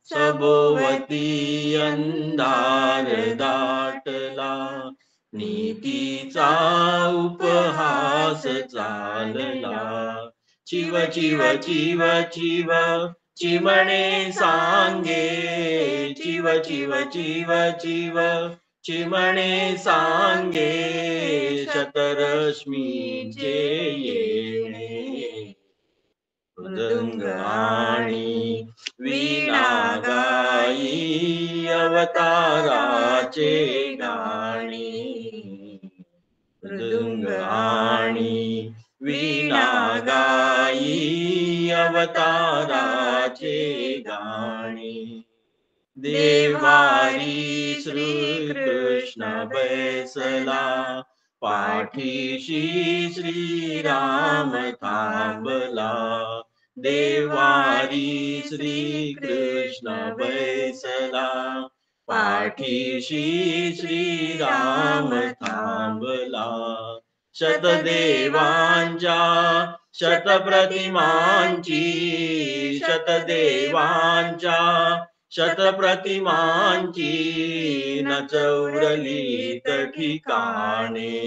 सभोवती अंधार दाटला, नीतीचा उपहास चालला. चिव चिव चिव चिव चिमणे सांगे, चिव चिव चिव चिव चिमणे सांगे, शतरश्मीचे येणे. मृदंग आणि वीणा गाई, अवताराचे गाणे. मृदंग आणि वीणा गाई, अवताराचे गाणे. देवारी श्री कृष्ण बैसला, पाठीशी श्रीराम थांबला. देवारी श्री कृष्ण बैसला, पाठीशी श्रीराम थांबला. शतदेवांच्या शतप्रतिमांची, शतदेवांच्या शतप्रतिमांची नचौरलीत ठिकाणे.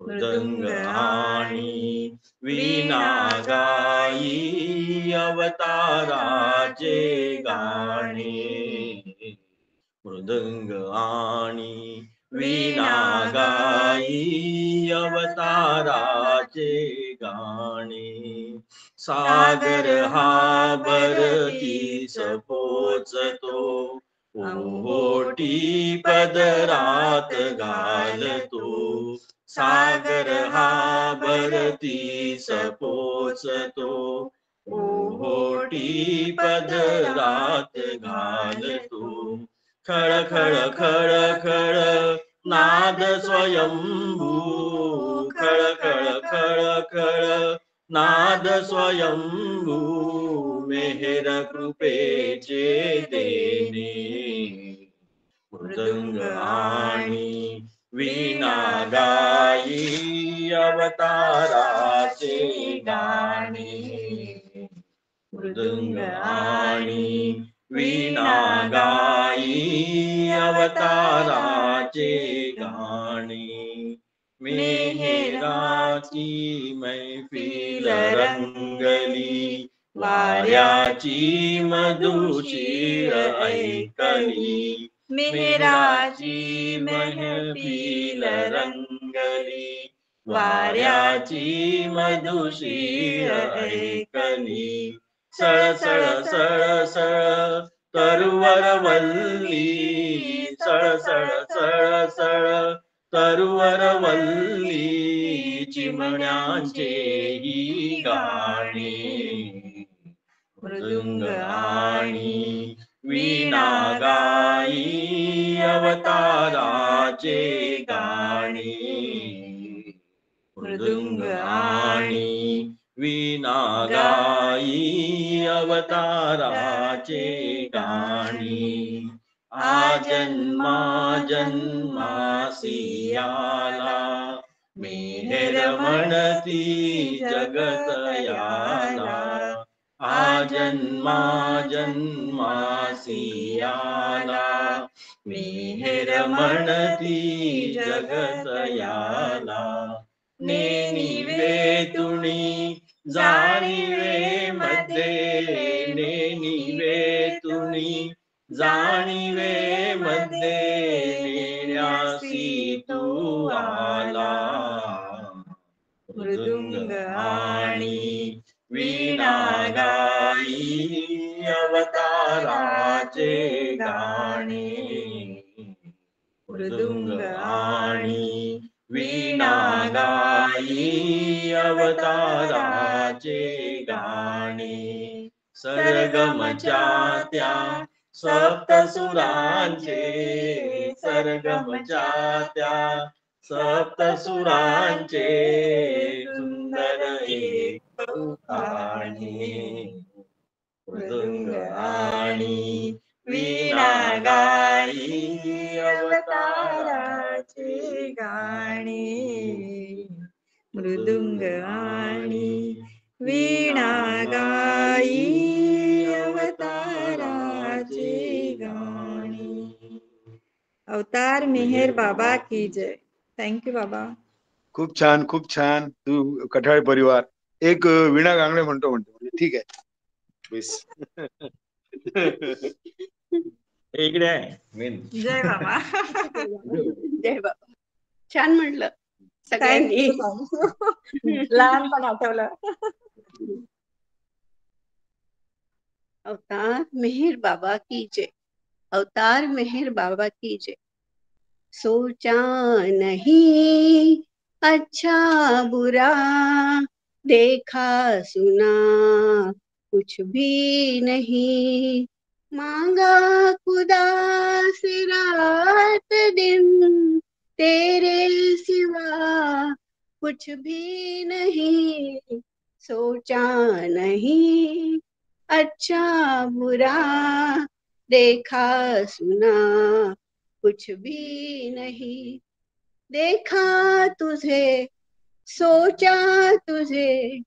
मृदंग आणि वीणा गाई, अवताराचे गाणे. मृदंग आणि वीणा गाई, अवताराचे गाणे. सागर हा भरतीस पोचतो, ओहोटी पदरात घालतो. सागर हा भरतीस पोचतो, ओहोटी पदरात घालतो. खळ खळ खळ खळ नाद स्वयंभू, खळ खळ खळ खळ नाद स्वयंभू. मेहेर कृपेचे देणे. मृदंग आणि वीणा गाई, अवताराचे गाणे. मृदंग आणि वीणा गाई अवताराचे गाणे मेहेराची मैफिल रंगली वाऱ्याची मधुशीर ऐकली मेहेराची महफिल रंगली वाऱ्याची मधुशीर ऐकली सळ सळ सळ सळ तरुवर वल्ली सळ सळ सळ सळ तरुवर वल्ली चिमण्यांचे ही गाणे मृदुंग आणि वीणा गाई अवताराचे गाणे मृदुंग आणि वीणा गाई अवताराचे गाणे आजन्मा जन्मासी आला मेहेर म्हणती जगत याला आजन्मा जन्मासी आला मेहेर म्हणती जगत याला नेनिवे तुणी जाणीवे मध्ये नेनिवे तुणी जाणीवे मध्ये नेण्यासी तू आला मृदुंग आणि वीणा गाई अवताराचे गाणे मृदुंग आणि वीणा गाई अवताराचे गाणे सरगमच्या त्या सप्तसुरांचे सरगमच्या त्या सप्तसुरांचे सुंदर एक गाणे मृदुंग आणि वीणा गाई अवताराचे गाणे मृदुंग आणि वीणा गाई अवताराचे गाणे. अवतार मेहर बाबा की जय. थँक्यू बाबा. खूप छान खूप छान. तू कठाळे परिवार एक वीणा गांगणे म्हणतो ठीक आहे बेस. इकडे आहे मेन. जय बाबा. जय बाबा. छान म्हणलं सगळ्यांनी. लहानपण आठवलं. अवतार मेहर बाबा की जय. अवतार मेहर बाबा की जय. सोचा नहीं अच्छा बुरा देखा सुना कुछ भी नहीं मांगा खुदा से रात दिन तेरे सिवा कुछ भी नहीं सोचा नहीं अच्छा बुरा देखा सुना कुछ भी नहीं देखा तुझे सोचा तुझे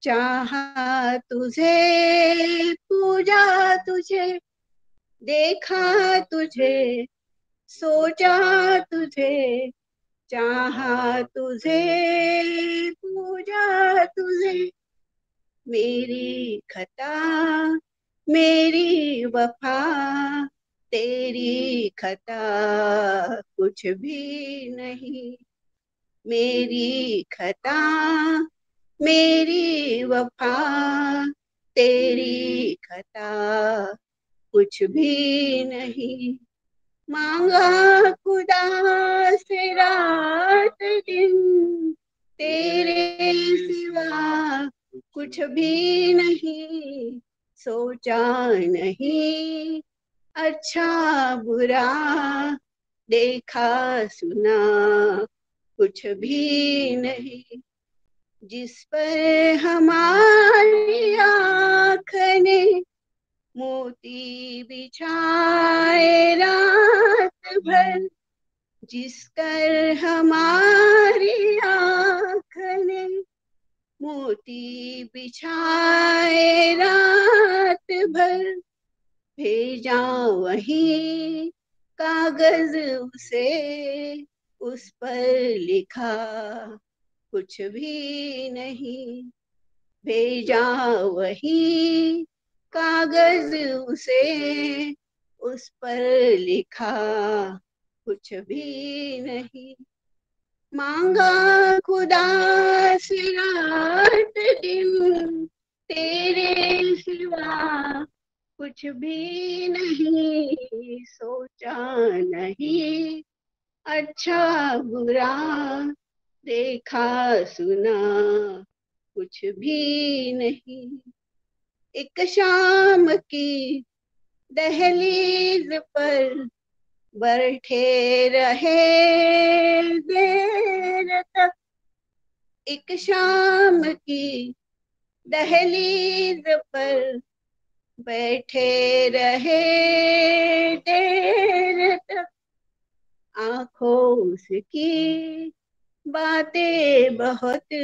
चाहा तुझे पूजा तुझे देखा तुझे सोचा तुझे चाहा तुझे पूजा तुझे मेरी खता मेरी वफा तेरी खता कुछ भी नहीं मेरी खता मेरी वफा तेरी खता कुछ भी नहीं मांगा खुदा से रात दिन तेरे सिवा कुछ भी नहीं सोचा नहीं अच्छा बुरा देखा सुना कुछ भी नहीं जिस पर हमारी आँख ने मोती बिछाए रात भर जिस कर हमारी आँख ने मोती बिछाए रात भर भेजा वही कागज उसे, उस पर लिखा कुछ भी नहीं। भेजा वही कागज उसे, उस पर लिखा कुछ भी नहीं। मांगा खुदा से रात दिन, तेरे सिवा कुछ भी नहीं। सोचा नहीं अच्छा बुरा, देखा सुना कुछ भी नहीं। एक शाम की दहलीज पर बैठे रहे देर तक। एक शाम की दहलीज पर बैठे रहे देर तक। आंखों की बातें बहुत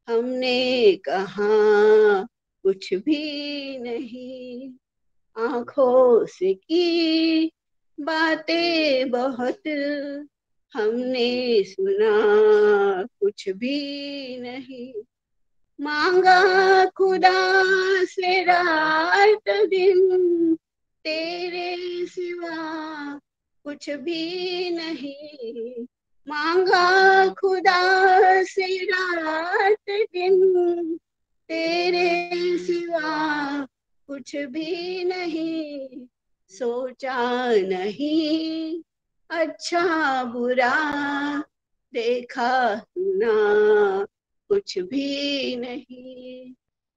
हमने कहा कुछ भी नहीं। आंखों से की बातें बहुत हमने सुना कुछ भी नहीं। मांगा खुदा से रात दिन, तेरे सिवा कुछ भी नहीं। मांगा खुदा से रात दिन, तेरे सिवा कुछ भी नहीं। सोचा नहीं अच्छा बुरा, देखा सुना कुछ भी नहीं।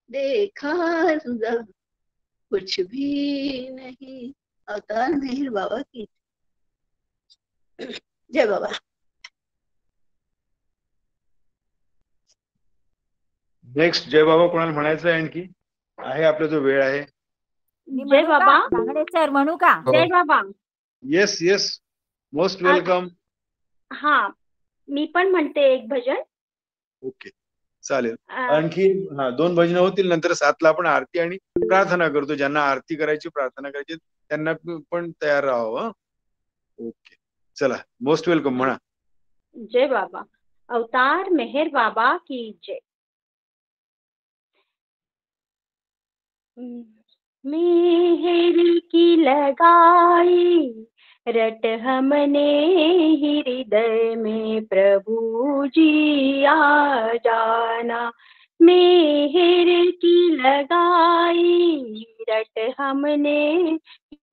देखा सुना कुछ भी नहीं। अवतार मेहर बाबा की जय बाबा। नेक्स्ट जय बाबा कोणाला म्हणायचं आहे आणखी? आहे आपला जो वेळ आहे. जय बाबा. बांगडे सर म्हणू का? जय बाबा. Yes yes, most welcome. हा, मी पण म्हणते एक भजन. ओके, चालेल. आणखी 2 भजनं होतील. नंतर 7ला आपण आरती आणि प्रार्थना करतो. ज्यांना आरती करायची प्रार्थना करायची त्यांना पण तयार राहावं. ओके, चला, मोस्ट वेलकम म्हणा. जय बाबा. अवतार मेहर बाबा की जय. मेहर की लगाई रट हमने हृदय में, प्रभु जी आ जाना। मेहर की लगाई रट हमने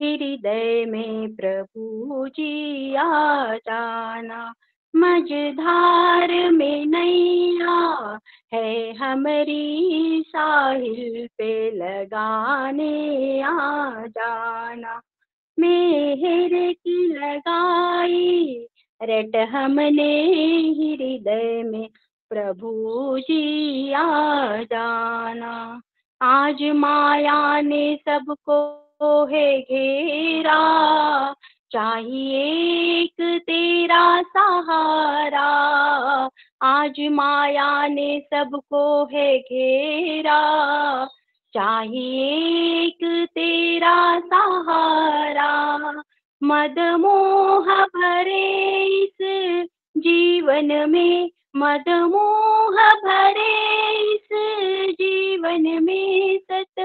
हृदय में, प्रभु जी आ जाना। मझधार में नैया है हमारी, साहिल पे लगाने आ जाना। मेहर की लगाई रट हमने हृदय में, प्रभु जी आ जाना। आज माया ने सबको है घेरा, चाहिए एक तेरा सहारा। आज माया ने सबको है घेरा, चाहिए एक तेरा सहारा। मदमोह भरे इस जीवन में, मदमोह भरे इस जीवन में, सत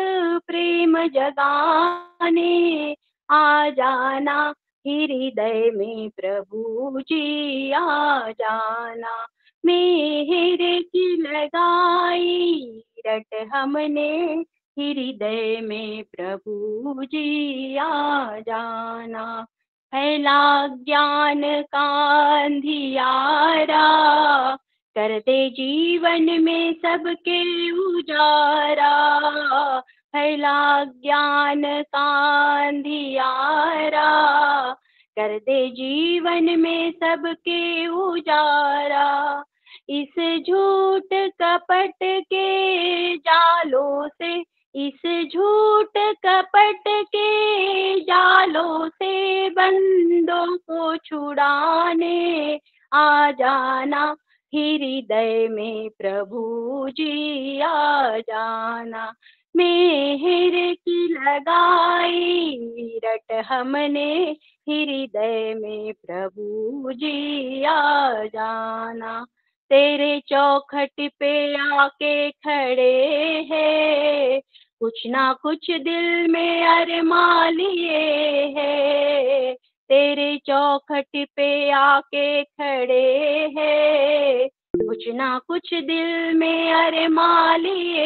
प्रेम जगाने आ जाना। हृदय में प्रभु जी आ जाना। मेहर की लगाई रट हमने हृदय में, प्रभु जी आ जाना। फैला ज्ञान का अंधियारा, कर दे जीवन में सबके उजारा। फैला ज्ञान का अंधियारा, कर दे जीवन में सबके उजारा। इस झूठ कपट के जालों से, इस झूठ कपट के जालों से बंदों को छुड़ाने आ जाना। हृदय में प्रभु जी आ जाना। मेहर की लगाई रट हमने हृदय में प्रभु जी आ जाना। तेरे चौखट पे आके खड़े हैं, कुछ ना कुछ दिल में अरमा लिए हैं। तेरे चौखट पे आके खड़े हैं, कुछ ना कुछ दिल में अरमा लिए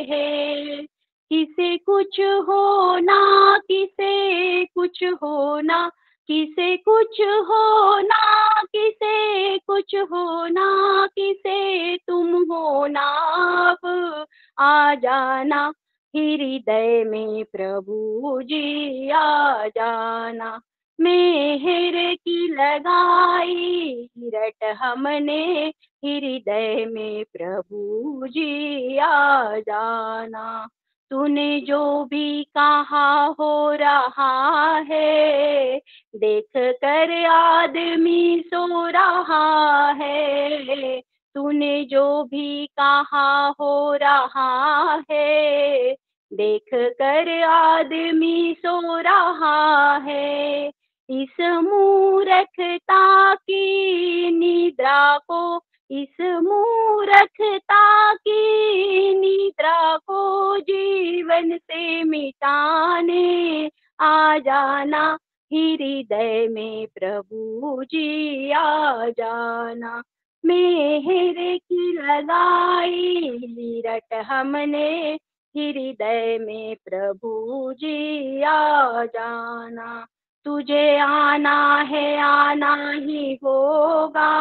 हैं। किसे कुछ होना, किसे कुछ होना, किसे कुछ होना, किसे कुछ होना, किसे तुम होना, अब आ जाना हृदय में प्रभु जी आ जाना। मेहर की लगाई रट हमने हृदय में प्रभु जी आ जाना। तूने जो भी कहा हो रहा है, देख कर आदमी सो रहा है। तूने जो भी कहा हो रहा है, देख कर आदमी सो रहा है। इस मूर्खता की निद्रा को, इस मूर्खता की निद्रा को जीवन से मिटाने आ जाना हृदय में प्रभु जी आ जाना। मेहर की लगाई रट हमने हृदय में प्रभु जी आ जाना। तुझे आना है, आना ही होगा,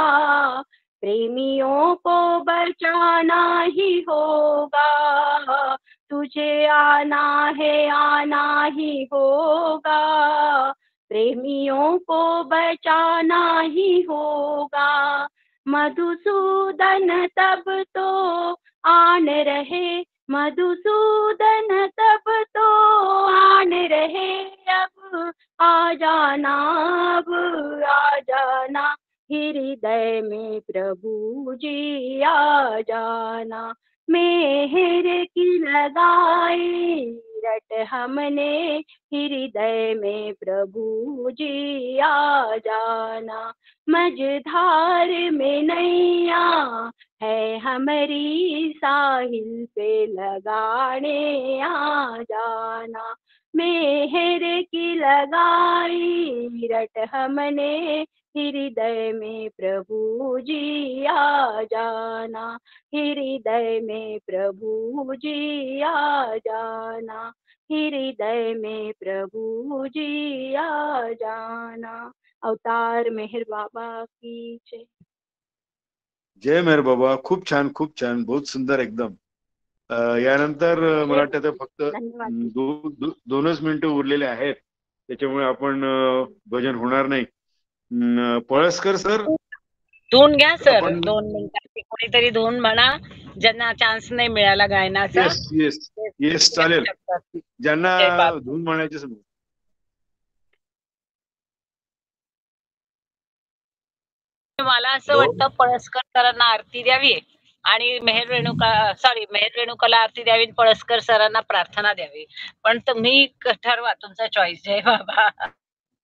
प्रेमियों को बचाना ही होगा। तुझे आना है, आना ही होगा, प्रेमियों को बचाना ही होगा। मधुसूदन तब तो आन रहे, मधुसूदन तब तो आन रहे, अब आ जाना, अब आ जाना हृदय में प्रभु जी आ जाना। मेहर की लगाई रट हमने हृदय में प्रभु जी आ जाना। मझधार में नैया है हमारी, साहिल पे लगाने आ जाना। मेहर की लगाई रट हमने हृदय में प्रभु जी आ जाना। हृदय में प्रभु जी आ जाना। हृदय में प्रभु जी आ जाना। अवतार मेहर बाबा की जय। जय मेहर बाबा. खूप छान, खूप छान, बहुत सुंदर एकदम. यानंतर मला वाटतं फक्त दोनच मिनिटं उरलेले आहेत, त्याच्यामुळे आपण भजन होणार नाही. पळसकर सर, धुवून घ्या सर. 2 मिनिटांची कोणीतरी धुवून म्हणा, ज्यांना चान्स नाही मिळाला गायनाचा. येस येस येस, चालेल. ज्यांना धुवून म्हणायचे समजा. मला असं वाटतं पळसकर सरांना आरती द्यावी आणि मेहर रेणुकाला आरती द्यावी, पळसकर सरांना प्रार्थना द्यावी. पण तुम्ही ठरवा, तुमचा चॉईस. जय बाबा.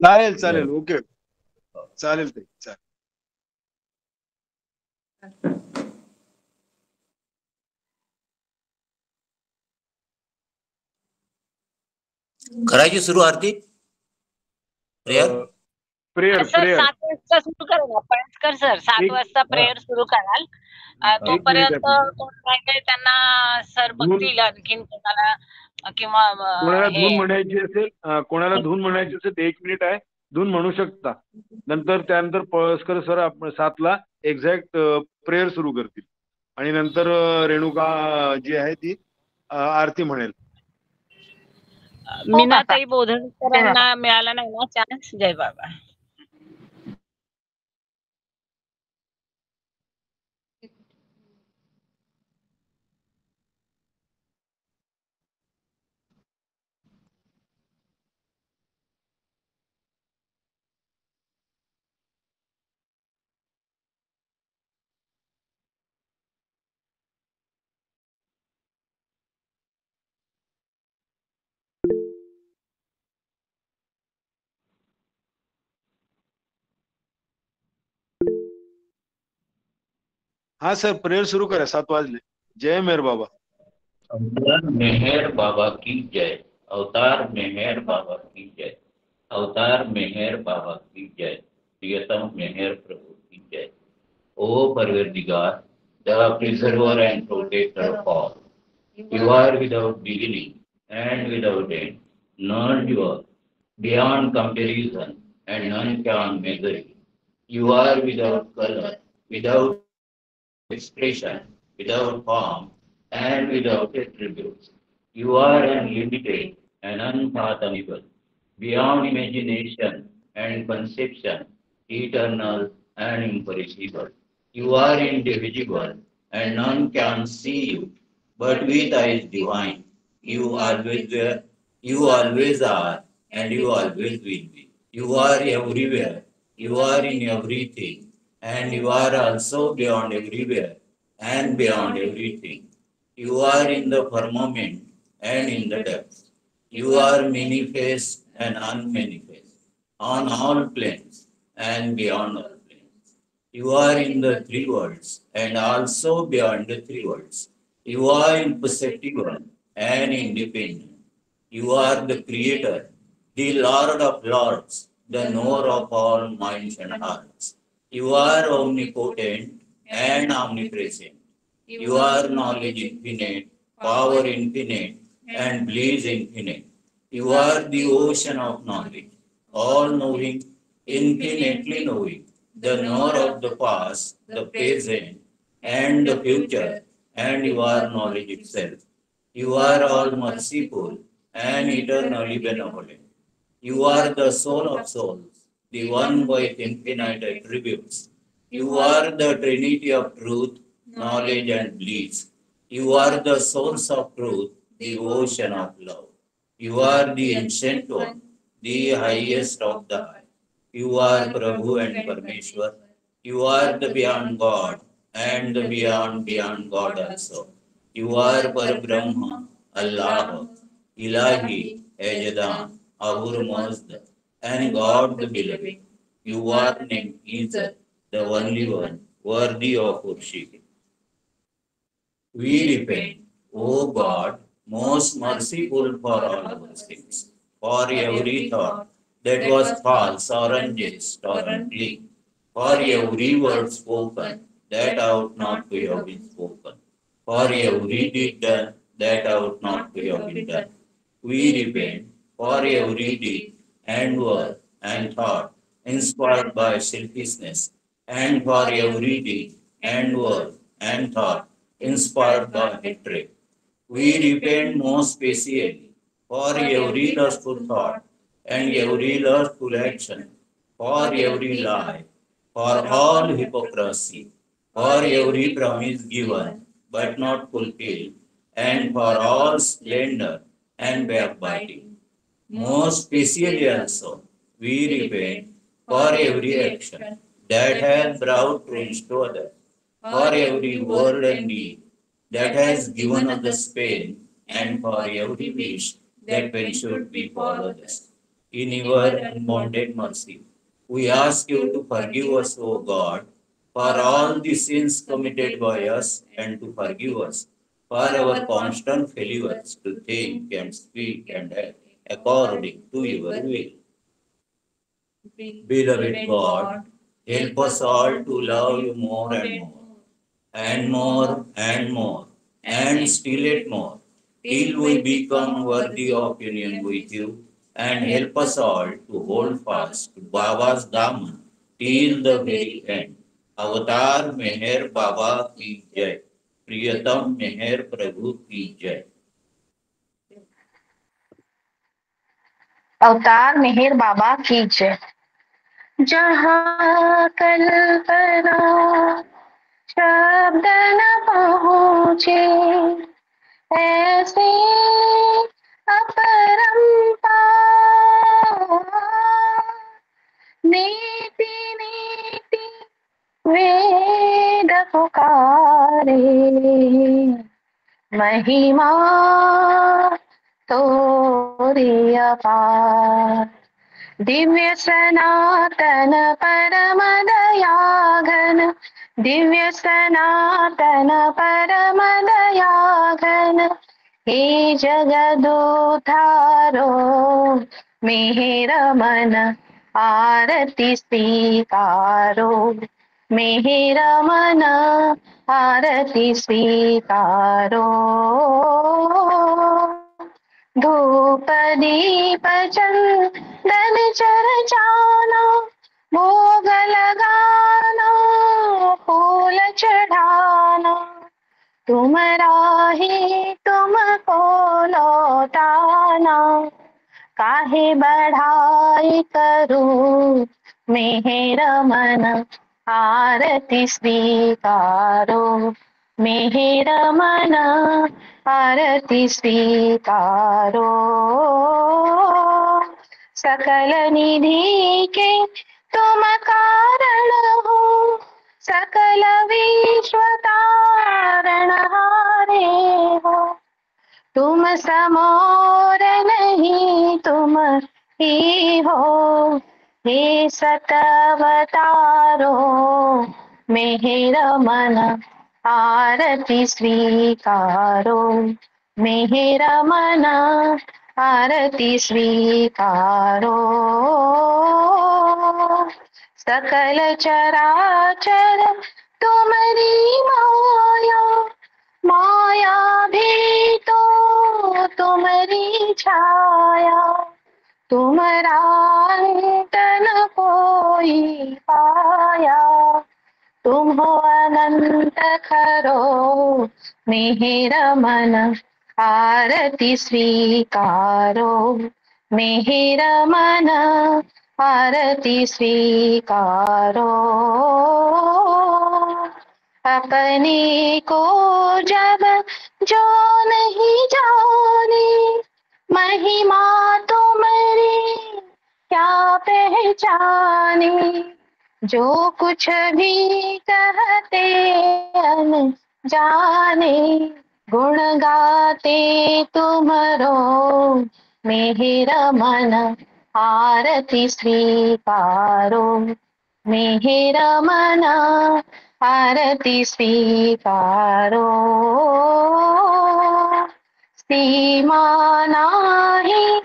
चालेल चालेल, ओके, चालेल ते, चालेल. करायची सुरू आरती, प्रेयर. प्रेयर 7 वाजता सुरू करा ना पळसकर सर. 7 वाजता प्रेयर सुरू कराल. तोपर्यंत कोण राहिले त्यांना सर बघतील आणखीन कोणाला, किंवा कोणाला धून म्हणायची असेल, कोणाला धून म्हणायची असेल तर 1 मिनिट आहे, धून म्हणू शकता. नंतर त्यानंतर पळसकर सर 7ला एक्झॅक्ट प्रेयर सुरू करतील आणि नंतर रेणुका जी आहे ती आरती म्हणेल. मीनाताई बोधनकरांना मिळाला नाही ना चान्स. जय बाबा. हाँ सर, प्रेयर शुरू करें, 7 वाजले. जय मेहर बाबा. अवतार मेहर बाबा की जय. अवतार मेहर बाबा की जय. अवतार मेहर बाबा की जय. प्रियतम मेहर प्रभु की जय. O Parvardigar, the preserver and protector of all, you are without beginning and without end. None you are beyond comparison, and none can measure you. You are without color, without expression, without form, and without attributes. You are unlimited and unfathomable, beyond imagination and conception, eternal and imperishable. You are indivisible, and none can see you, but with eyes divine. You always were, you always are, and you always will be. You are everywhere, you are in everything, and you are also beyond everywhere and beyond everything. You are in the firmament and in the depths. You are manifest and unmanifest, on all planes and beyond all planes. You are in the three worlds and also beyond the three worlds. You are imperceptible and independent. You are the creator, the Lord of lords, the knower of all minds and hearts. You are omnipotent and omnipresent. You are knowledge infinite, power infinite, and bliss infinite. You are the ocean of knowledge, all knowing, infinitely knowing, the knower of the past, the present, and the future, and you are knowledge itself. You are all merciful and eternally benevolent. You are the soul of souls, the one with infinite attributes. You are the Trinity of truth, knowledge, and bliss. You are the source of truth, the ocean of love. You are the ancient one, the highest of the high. You are Prabhu and Parmeshwar. You are the beyond God and the beyond God also. You are Parabrahma, Allah, Ilahi, Ejadan, Ahur Mazda, and God the beloved. You are named Jesus, the only one, worthy of worship. We repent, O God, most merciful for all our sins, for every thought that was false or unjust or unclean, for every word spoken that ought not to have been spoken, for every deed done that ought not to have been done. We repent for every deed and word and thought inspired by selfishness, and for every deed and word and thought inspired by hatred. We repent most specially for every lustful thought and every lustful action, for every lie, for all hypocrisy, for every promise given but not fulfilled, and for all splendor and backbiting. Most specially also, we repent for every action that has brought ruins to others, for every word and deed that has given others pain, and for every wish that pain should befall others. In your unbounded mercy, we ask you to forgive us, O God, for all the sins committed by us, and to forgive us for our constant failures to think and speak and act according to your will. Beloved God, help us all to love you more and more, and more and more, and still yet more, till we become worthy of union with you, and help us all to hold fast to Baba's Daman till the very end. अवतार मेहर बाबा की जय. प्रियतम मेहर प्रभु की जय. अवतार मेहर बाबा की जय. जहाँ कल्पना शब्द न पहुँचे, ऐसे अपरंपार नीति नीति वेद पुकारे, महिमा तोरी अपार. दिव्य सनातन परम दयाघन दिव्य सनातन परम दया घन हे जगदुद्धारो मेहर मन आरती स्वीकारो मेहर मन आरती स्वीकारो धूप दीप चंदन चर्चाना भोग लगाना फूल चढ़ाना तुम राही तुमको लौटाना काहे बढ़ाई करूं मेहर मन आरती स्वीकारो मेहर मन आरती स्वीकारो सकल निधि के तुम कारण हो सकल विश्व तारण हारे हो तुम समोर नहीं तुम ही हो हे सतवतारो मेहर मन आरती स्वीकारो मेहर मन आरती स्वीकारो सकल चराचर तुम्हारी माया माया भी तो तुम्हारी छाया तुम्हारा अंत न कोई पाया तुम हो अनंत खरो मेहर मन आरती स्वीकारो मेहर मन आरती स्वीकारो अपने को जब जो नहीं जाने महिमा तुम्हारी क्या पहचाने जो कुछ भी कहते अनजाने गुण गाते तुमरो मेहर मन आरती स्वीकारो मेहर मन आरती स्वीकारो सीमा नाही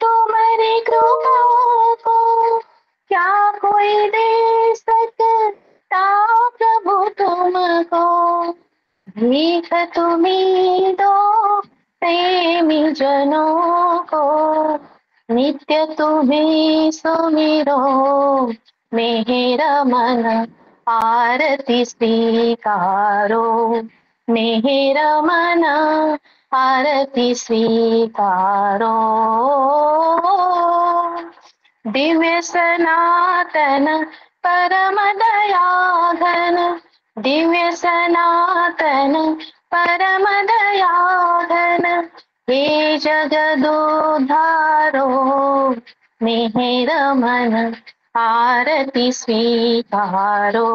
तुम्हारी कृपा को क्या कोई दे सकता प्रभु तुमको भीख तुम्ही दो प्रेमी जनों को नित्य तुम्हें सुमिरो मेहर मन आरती स्वीकारो मेहर मन आरती स्वीकारो दिव्य सनातन परम दया घन दिव्य सनातन परम दया घन हे जगदुद्धारो मेहर मन आरती स्वीकारो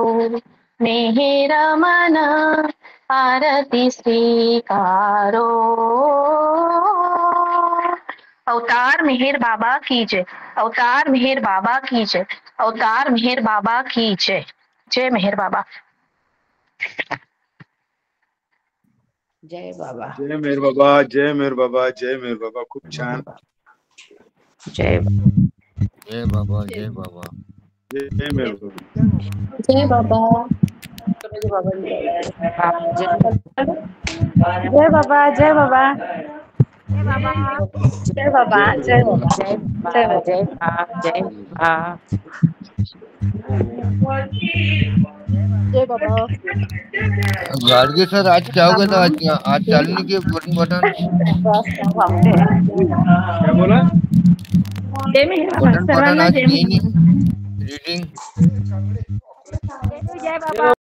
मेहर मन आरती स्वीकारो अवतार मेहर बाबा की जय अवतार मेहर बाबा की जय अवतार मेहर बाबा की जय जय मेहर बाबा जय बाबा जय मेहर बाबा जय मेहर बाबा जय मेहर बाबा खूप छान जय जय बाबा जय बाबा जय मेहर बाबा जय बाबा जय बाबा जय बाबा जय बाबा जय बाबा जय जय बाबा गाडगे सर आज क्या हो गया था आज चालू नहीं किया बटन क्या बोला बटन आज नहीं रीडिंग जय बाबा